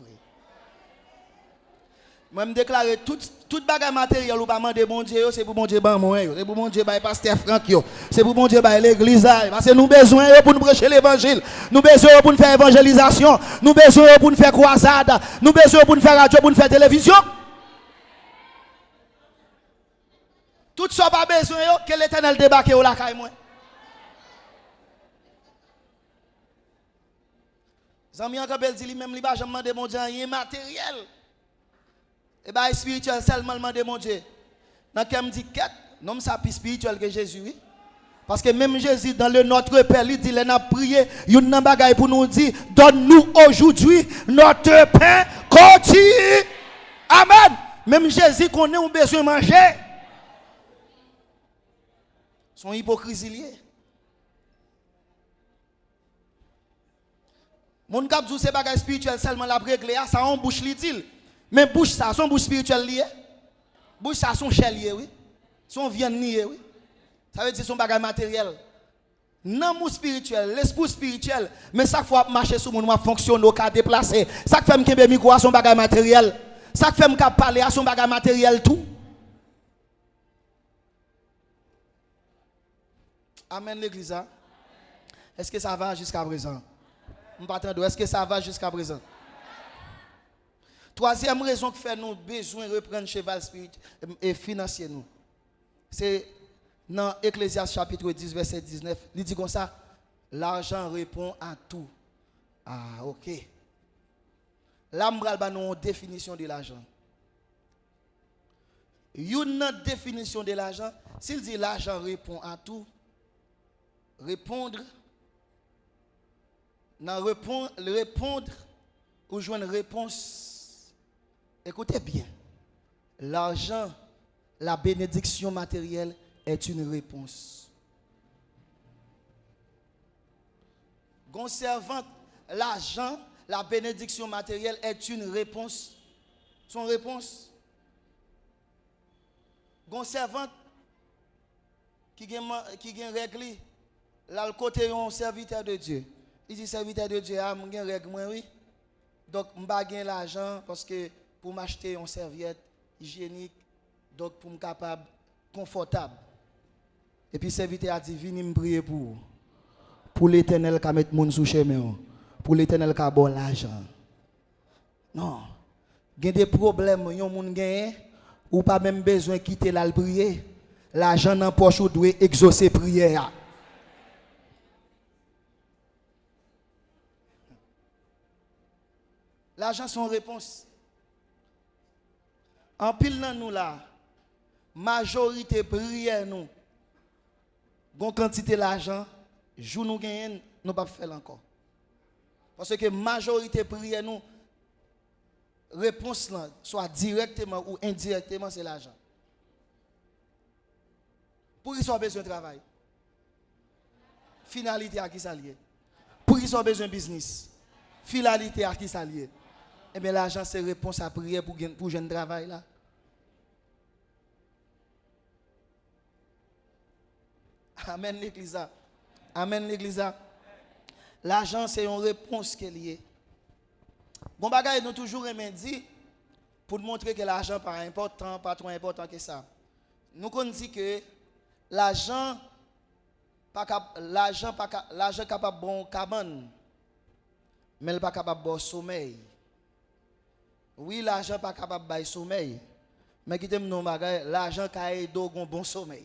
Moi, je déclare tout bagage matériel ou pas demander bon Dieu, c'est pour bon Dieu ban moi, c'est pour bon Dieu ban pasteur Franck, c'est pour bon Dieu ban l'église parce que nous avons besoin pour nous prêcher l'évangile, nous avons besoin pour nous faire évangélisation, nous avons besoin pour nous faire croisade, nous avons besoin pour nous faire radio, pour nous faire télévision. Tout ça pas besoin que l'Éternel débarque au la caille moi. Zami Ankabel dit lui-même, il va jamais demander mon Dieu rien matériel. Et bien spirituel seulement demander mon Dieu. Dans quel dit quête, non ça plus spirituel que Jésus, oui. Parce que même Jésus dans le Notre Père, il dit, il a prié, il a bagaille pour nous dire, donne-nous aujourd'hui notre pain quotidien. Amen. Même Jésus qu'on a besoin de manger. Son hypocrisie liée. Mon cap dit c'est bagage spirituel seulement la règle ça en bouche li dit. Mais bouche ça son bouche spirituel lié. Bouche ça son chair lié oui. Son viande lié oui. Ça veut dire son bagage matériel. Non mou spirituel, l'esprit spirituel, mais chaque fois marcher sur mon moi fonctionne au cas déplacé. Ça fait me kembe micro à son bagage matériel. Ça fait me parler à son bagage matériel tout. Amen l'église. Est-ce que ça va jusqu'à présent? Est-ce que ça va jusqu'à présent? Troisième raison qui fait nous besoin de reprendre le cheval spirituel et financier nous. C'est dans Ecclésiaste chapitre 10 verset 19. Il dit comme ça, l'argent répond à tout. Ah ok. Là, nous avons une définition de l'argent. Une définition de l'argent, s'il dit l'argent répond à tout, répondre ou jouer une réponse. Écoutez bien. L'argent, la bénédiction matérielle est une réponse. Conservant l'argent, la bénédiction matérielle est une réponse. Son réponse. Conservant qui gagne règle, là le côté un serviteur de Dieu. Il dit serviteur de Dieu, je gagne règle moi oui. Donc je gagne l'argent parce que pour m'acheter une serviette hygiénique, donc pour me capable confortable. Et puis serviteur a dit viens me prier pour l'Éternel qui mettre moun sous chemin, pour l'Éternel qui a bon l'argent. Non. Il y a des problèmes, yon moun gagne ou pas même besoin de quitter la prier. L'argent dans poche ou doit exaucer prière. L'argent son réponse. En pile dans nous là, majorité prière nous. Gon quantité l'argent, jou nous gagne, nous pas faire encore. Parce que majorité prière nous réponse là, soit directement ou indirectement c'est l'argent. Pour qu'ils soient besoin de travail. Finalité à qui ça lié. Pour qu'ils soient besoin de business. Finalité à qui ça lié. Eh bien l'argent c'est réponse à prière pour jeune travail là. Amen l'église. Amen l'église. L'argent c'est une réponse qui est liée. Bon bagay nous toujours aimé dit pour montrer que l'argent pas important, pas trop important que ça. Nous qu'on dit que l'argent capable bon cabane mais il pas capable bon sommeil. Oui, l'argent pas capable bail sommeil. Mais qui t'aime non bagay, l'argent ka aide au bon sommeil.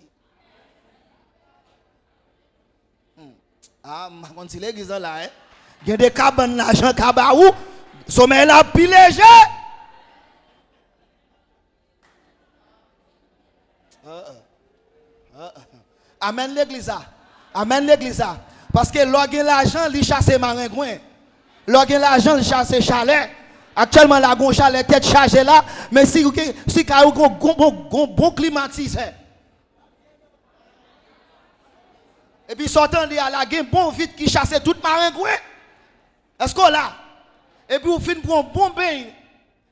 Ah, on dit l'église là hein. Il y a des cabanes l'argent ka ba ou sommeil là plus léger. Amen l'église. Amen l'église. Parce que l'organe l'argent, il chasse maringouin. L'organe l'argent, il chasse chalet. Actuellement la gon chalet tête chargée là, mais si ka bon climatiseur. Et puis sortant de la gen bon vite qui chasse tout maringouin. Est-ce qu'on là? Et puis vous fin pour un bon bain.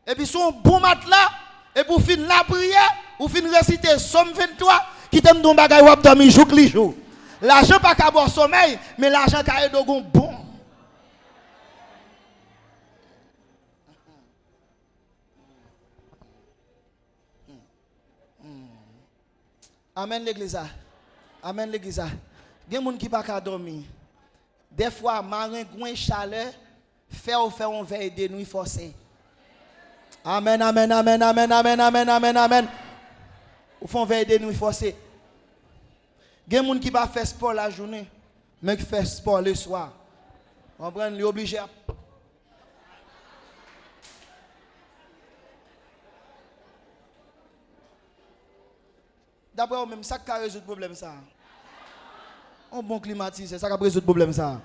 Et puis son bon matelas et puis vous fin la prière, vous fin réciter Somme 23 qui t'aime don bagay wap dormi jour li jour. L'argent pas qu'à bon sommeil, mais l'argent ka aide bon bon. Amen l'église. Amen l'église. Il y a des gens qui ne peuvent pas dormir. Des fois, maringouin chaleur fait on veille de nuit forcée. Amen, amen, amen, amen, amen, amen, amen, amen. Ou font veille de nuit forcée. Il y a des gens qui ne peuvent pas faire sport la journée, mais qui font sport le soir. On prend les obligé à... D'après vous-même, ça qui résout le problème ça. Un bon climatiseur, ça qui résout le problème ça.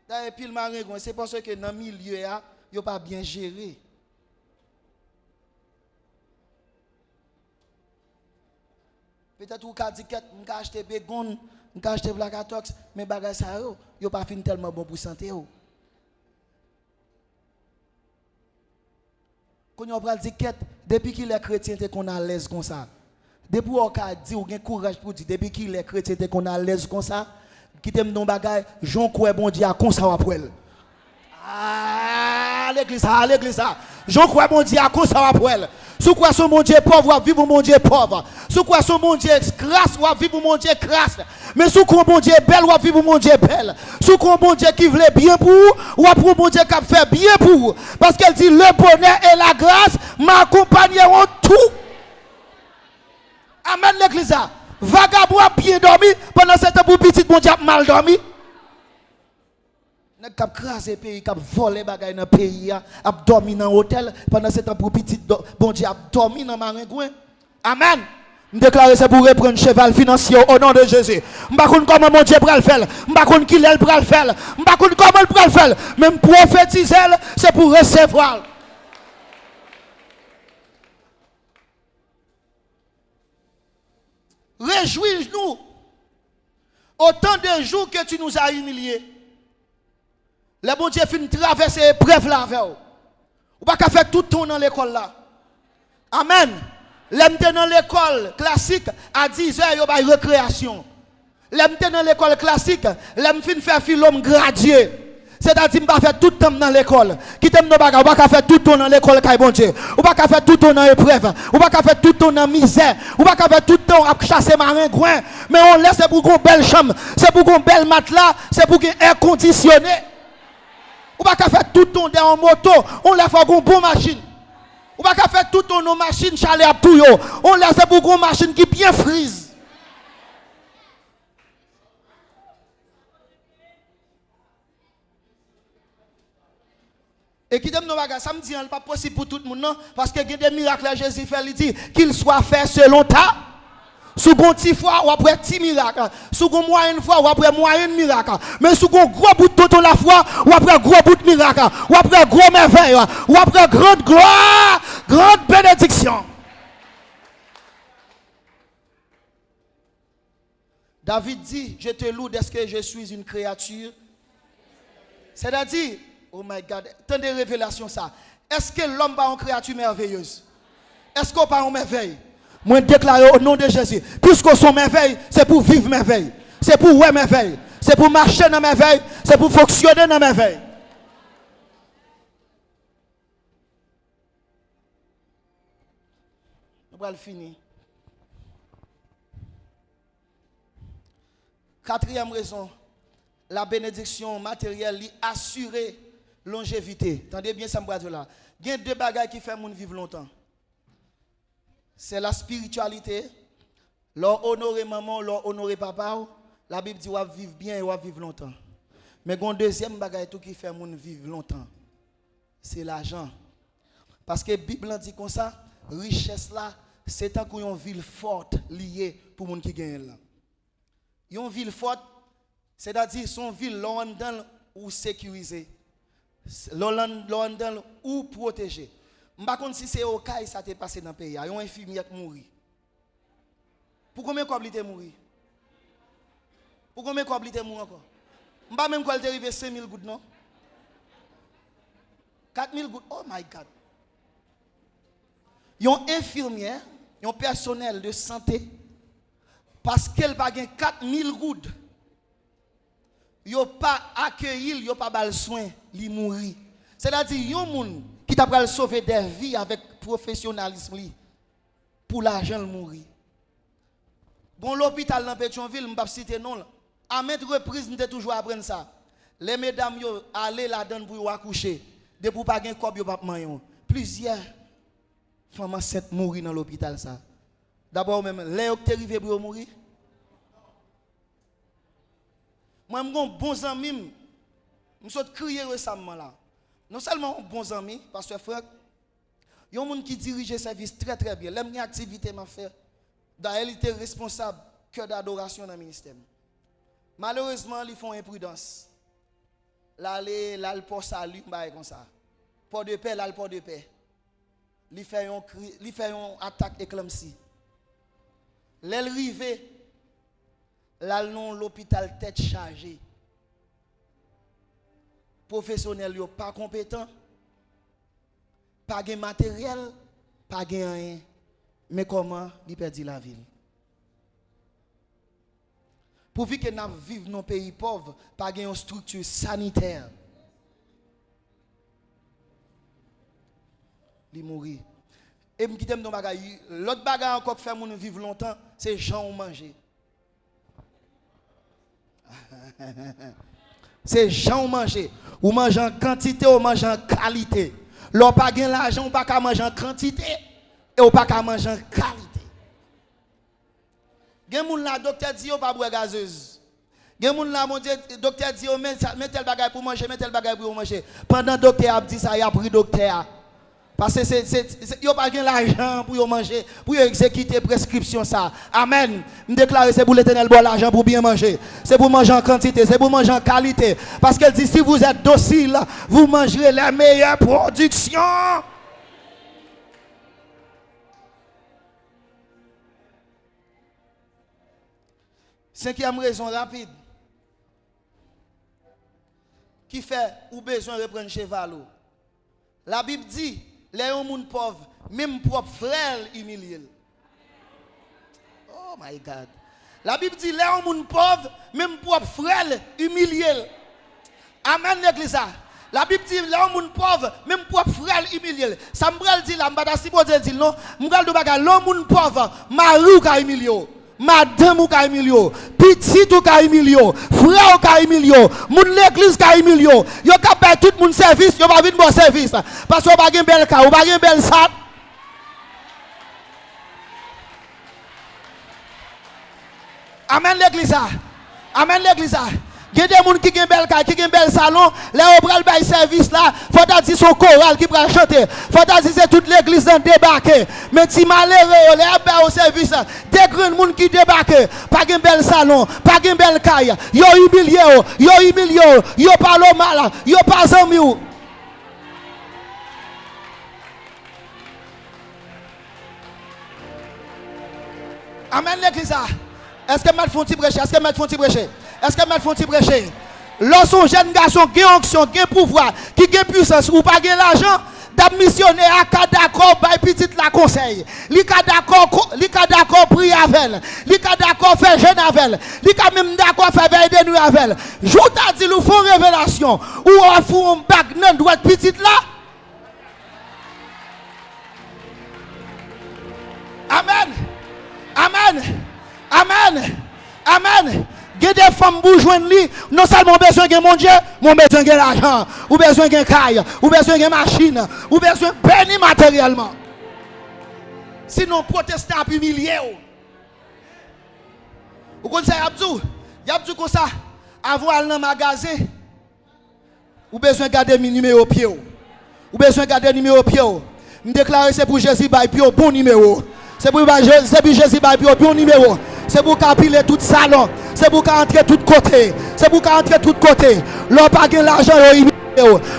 D'ailleurs, pile maringouin, c'est parce que dans le milieu, il n'est pas bien géré. Peut-être vous avez dit que vous avez acheté bégon, vous avez acheté Blacatox, mais bagay ça, il n'est pas fin tellement bon pour la santé. Quand on prend l'étiquette, depuis qu'il est chrétien, qu'on a l'aise comme ça. Depuis qu'on a dit, on a courage pour dire, depuis qu'il est chrétien, qu'on a l'aise comme ça, qui t'aime dans bagay, j'en crois bon Dieu à comme ça après. Ah, l'église, j'en crois bon Dieu à comme ça après. Sous quoi son mon Dieu pauvre, ou vivre mon Dieu pauvre. Sous quoi son mon Dieu crasse, ou vivre mon Dieu crasse. Mais sous quoi mon Dieu belle, ou vivre mon Dieu belle. Sous quoi mon Dieu qui voulait bien pour, ou pour mon Dieu qui fait bien pour. Parce qu'elle dit le bonheur et la grâce m'accompagneront tout. Amen l'église. Vagabond a bien dormi pendant ce temps pour petit mon Dieu mal dormi. Nèg k'ap craser pays, k'ap voler bagay dans pays a, ap dormi dans hôtel pendant ce temps pour petit bon Dieu ap dormi dans maringouin. Amen. Je déclare c'est pour reprendre cheval financier au nom de Jésus. Je ne sais pas comment mon Dieu va le faire. Je ne sais pas qui il va le faire. Je ne sais pas comment il va le faire. Même prophétiser, c'est pour recevoir. Réjouis-nous. Autant de jours que tu nous as humiliés. Le bon Dieu finit traverser l'épreuve là avec vous. Vous ne pouvez pas faire tout le temps dans l'école là. Amen. L'aime dans l'école classique à 10h, il y a une récréation. L'aime dans l'école classique, l'aime fin faire philom gradué. C'est-à-dire pas faire tout le temps dans l'école. Qui t'aime nos bagages, ou pas faire tout le temps dans l'école kay bon Dieu. Ou pas faire tout le temps dans l'épreuve, ou pas faire tout le temps dans misère, ou pas faire tout le temps à chasser maringouin, mais on laisse pour une belle chambre, c'est pour une belle matelas, c'est pour un air conditionné. Ou pas faire tout le temps dans une moto, on laisse pour une bonne machine. Ou pas faire tout ton nos machines chalet à tout yo. On laisse pour une machine qui bien frise. Et qui donne nos bagages, ça me dit, pas possible pour tout le monde non, parce que il y a des miracles à Jésus fait, il dit qu'il soit fait selon ta. Sous une petite fois ou après petit miracle, sous une moyenne fois ou après moyenne miracle, mais sous un gros bout de tout la fois ou après gros bout de miracle, ou après gros merveille, ou après grande gloire, grande bénédiction. David dit, je te loue parce que je suis une créature. C'est-à-dire, oh my God, tant de révélations ça. Est-ce que l'homme pas une créature merveilleuse? Est-ce qu'on pas une merveille? Moi déclare au nom de Jésus, puisque son merveille, c'est pour vivre merveille, c'est pour ouais merveille, c'est pour marcher dans merveille, c'est pour fonctionner dans merveille. On va le finir. Quatrième raison, la bénédiction matérielle assure longévité. Attendez bien ça me dire là. Il y a deux bagages qui font moun vivre longtemps. C'est la spiritualité. Leur honorer maman, leur honorer papa. La Bible dit qu'on va vivre bien et on va vivre longtemps. Mais il y a un deuxième bagage qui fait moun vivre longtemps. C'est l'argent. Parce que la Bible dit comme ça, richesse là, c'est tant qu'il y a une ville forte liée pour les gens qui gagnent là. Une ville forte, c'est-à-dire son ville London ou sécurisée. London ou protégée. Je ne sais pas si c'est au cas où ça t'est passé dans le pays. Il y a un infirmier qui mourit. Pour combien de fois il est mort? Pour combien de fois il est mort encore? Je ne sais pas même quand il est arrivé 5 000 gouttes, non? 4 000 gouttes, oh my God. Il y a un infirmier, un personnel de santé, parce qu'elle n'a pas 4 000 gouttes. Il n'a pas accueilli, il n'a pas de soin, il mourit. C'est-à-dire, il y a un monde qui t'a sauvé des vies avec professionnalisme pour l'argent de mourir. Bon, l'hôpital dans Pétionville, je ne vais pas citer non. À maintes reprises, nous avons toujours appris ça. Les mesdames, allez là-dedans pour accoucher. De pour pas gagner corps, pas manger. Plusieurs femmes enceintes mourir dans l'hôpital ça. D'abord même, les qui arrivé pour mourir. Moi, j'ai un bon ami, je suis crié récemment là. Non seulement un bon ami, Pasteur Franck, il y a un monde qui dirige le service très très bien. L'aime une activité m'a fait. D'ailleurs, il était responsable que d'adoration dans le ministère. Malheureusement, ils font imprudence. Là, il pour salut, comme ça. Pour de paix, là, le port de paix. Il fait une attaque éclampsie. L'arrivée, là, l'hôpital tête chargée. Professionnel, pas compétent, pas de matériel, pas de rien. Mais comment il perd la ville? Pour que nous vivions dans un pays pauvre, pas de structure sanitaire. Il mourit. Et je dis l'autre bagage encore qui fait nous vivre longtemps, c'est gens ou manger. C'est gens ou manger. Ou manger en quantité ou manger en qualité. L'on pas gain l'argent ou pas qu'à manger en quantité et ou pas qu'à manger en qualité. Gen moun la docteur dit ou pas boire gazeuse. Gen moun là mon Dieu, docteur dit met tel bagage pour manger, met tel bagage pour manger. Pendant docteur a dit ça, il a pris docteur. Parce que il a pas l'argent pour manger, pour exécuter prescription ça. Amen. Je déclare c'est pour l'Éternel bon l'argent pour bien manger. C'est pour manger en quantité, c'est pour manger en qualité. Parce qu'elle dit si vous êtes docile, vous mangerez la meilleure production. Cinquième raison rapide. Qui fait ou besoin de reprendre cheval. La Bible dit, les gens pauvres, même propre frère humilié. Oh my God. La Bible dit, les gens pauvres, même propre frère humilié. Amen l'église. La Bible dit, les gens pauvres, même propre frère humilié. Ça me dit là, si vous dites non, je vais l'homme pauvre, mari ou humilié. Madame ou ka Emilio, petit ou ka Emilio, frère ou ka Emilio, moun l'église ka Emilio, yo ka paye tout moun service, yo pa vin bon service parce que pa gen bel ka, ou pa gen bel sat. Amen l'église. Amen l'église. Il y a des gens qui ont bel cas, qui ont bel salon, les obral bay service là, faut dire son choral qui va chanter. Faut dire c'est toute l'église dans débarquer. Mais si malheureux les bay au service, des grands monde qui débarquent, pas un bel salon, pas un bel caille, yo humilié, yo parle mal, yo pas ami. Amen l'église. Est-ce que mettre font prêcher? Est-ce que mettre font prêcher? Est-ce que mettre font prêcher? Lorsqu'un jeune garçon qui a onction, qui a pouvoir, qui a puissance ou pas l'argent, d'admissionner à cas d'accord, by petite la conseil. Li ka d'accord prier avec elle. Li ka d'accord faire jeûne avec elle. Li ka même d'accord faire veille de nuit avec elle. Je t'ai dit, nous font révélation. Ou on fout un bac dans droite petite là. Amen. Amen. Amen. Amen. Il y a des femmes pour joindre lui, non seulement besoin de mon Dieu, mais besoin de l'argent, ou besoin de caille, ou besoin de machine, ou besoin de bénir matériellement. Sinon, protestant a humilié. Vous connaissez Yabdou comme ça, avant d'aller dans le magasin, ou besoin de garder le numéro au pied. Ou besoin de garder le numéro au pied. Je déclare c'est pour Jésus, il bon numéro. C'est pour Jésus, il bon numéro. C'est pour capiler tout salon. C'est pour entrer tout côté. C'est pour entrer tout côté. L'on pas gagne l'argent au imité.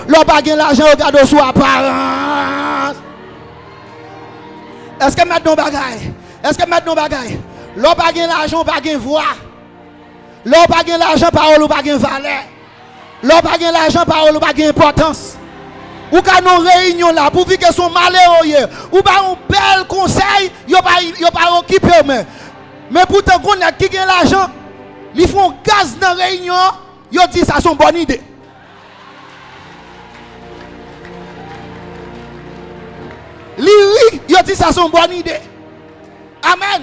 L'on pas gagne l'argent au garde sous apparence. Est-ce que maintenant bagaille? Est-ce que maintenant bagaille? L'on pas gagne l'argent, pas gagne voix. L'on pas gagne l'argent, parole ou pas gagne valeur. L'on pas gagne l'argent, parole ou pas gagne importance. Ou quand nous réunion là pour dire que sont malheureux ou pas un bel conseil, yo pas occupé mais pourtant qu'on a qui gagne l'argent, ils font gaz dans la réunion, ils disent ça c'est une bonne idée. Ils disent ça c'est une bonne idée. Amen.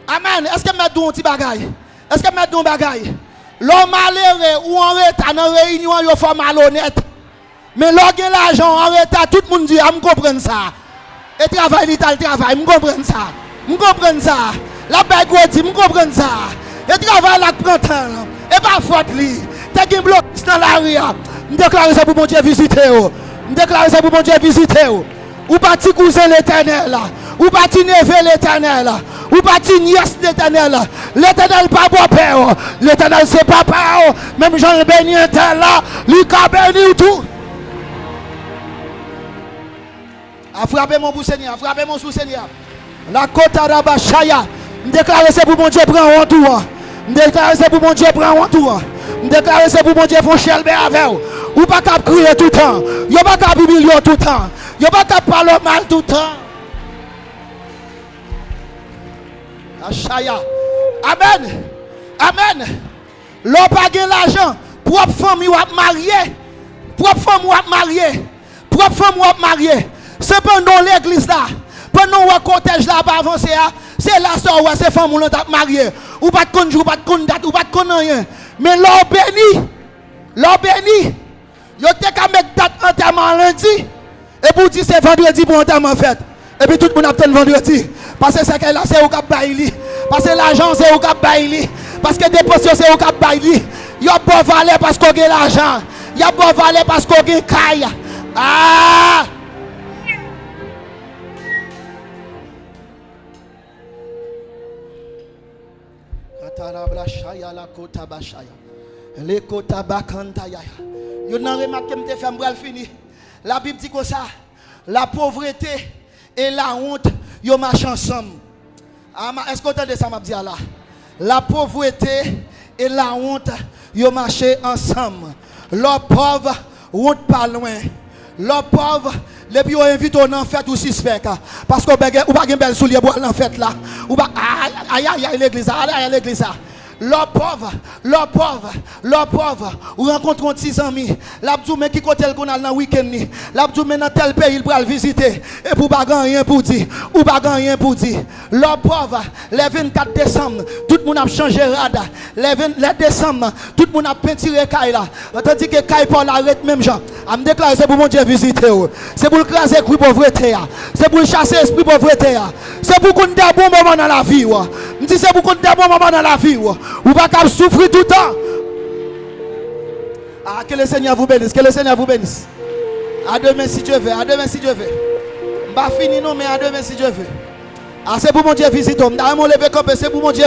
Amen. Est-ce que mettre un petit bagaille? Est-ce que mettre un bagaille? L'homme malheureux ou en retard dans la réunion, il faut malhonnête. Mais lorsque l'argent en retard, tout le monde dit, je comprends ça. Et travail, le travail, je comprends ça. Je comprends ça. La bague, je comprends ça. Et travail, la prend temps. Et pas faute, li. T'as un bloc dans l'arrière. Je déclare ça pour mon Dieu visiter. Je déclare ça pour mon Dieu visiter. Ou pas ti cousin l'éternel. Ou pas ti neveu l'éternel. Ou pas ti nièce l'éternel. L'éternel pas bon père. L'éternel c'est papa. Même Jean béni un tel là. Lui ka béni tout. A frapper mon Seigneur, a frapper mon sous-Seigneur. La côte Arabachaya. Je déclare c'est pour mon Dieu prendre un tour. Je déclare c'est pour mon Dieu prendre un tour. Je déclare c'est pour mon Dieu font chelbe avec vous. Ou pas qu'à crier tout le temps. Yo pas qu'à humilier tout le temps. Yo pas qu'à parler mal tout le temps. Achaya. Amen. Amen. L'on pas gain l'argent. Propre famille ou marié. Propre femme ou marié. Propre femme ou marié. C'est pendant l'église là, pendant le cortège là pas avancer, c'est là ça où ces femmes ont marié. Ou pas de compte jour, pas de compte date, ou pas de compte rien. Mais l'on béni, yo te ka mettre date enterrement lundi et pour dire c'est vendredi pour enterrement fête. Et puis tout le monde attend vendredi parce que c'est que là c'est au cap baili. Parce que l'argent c'est au cap baili. Parce que dépenser c'est au cap baili. Yo bon valer parce qu'on a l'argent. Yo bon valer parce qu'on a caille. Ah! Yo nan remarque me fait m'bral fini. La Bible dit comme ça, la pauvreté et la honte yo marchent ensemble. Est-ce que vous entendez ça m'a dit là? La pauvreté et la honte yo marchent ensemble. L'homme pauvre honte pas loin. L'homme pauvre les puis on invite au en fête ou suspect parce que ou pas gen belle soulier pour en fête là. Ou pas aïe l'église, aïe l'église. L'homme pauvre, ou rencontre un petit ami, l'abdou mais qui côté qu'on a dans week-end ni, l'abdou mais dans tel pays il pour visiter et pour pas rien pour dire, ou pas rien pour dire. L'homme pauvre, le 24 décembre, tout le monde a changé rada. Le décembre, tout le monde a peinturé caille là. Tandis que caille pour l'arrête même gens. A me déclarer c'est pour mon Dieu visiter. C'est pour craser esprit pauvreté. C'est pour chasser esprit pauvreté. C'est pour qu'on ait un bon moment dans la vie. Me dit c'est pour qu'on ait un bon moment dans la vie. Ou pas qu'à souffrir tout le temps. Ah, que le Seigneur vous bénisse, que le Seigneur vous bénisse. À demain si Dieu veut, à demain si Dieu veut. Pas fini non, mais à demain si Dieu veut. Ah, c'est pour mon Dieu visiter. C'est pour mon Dieu.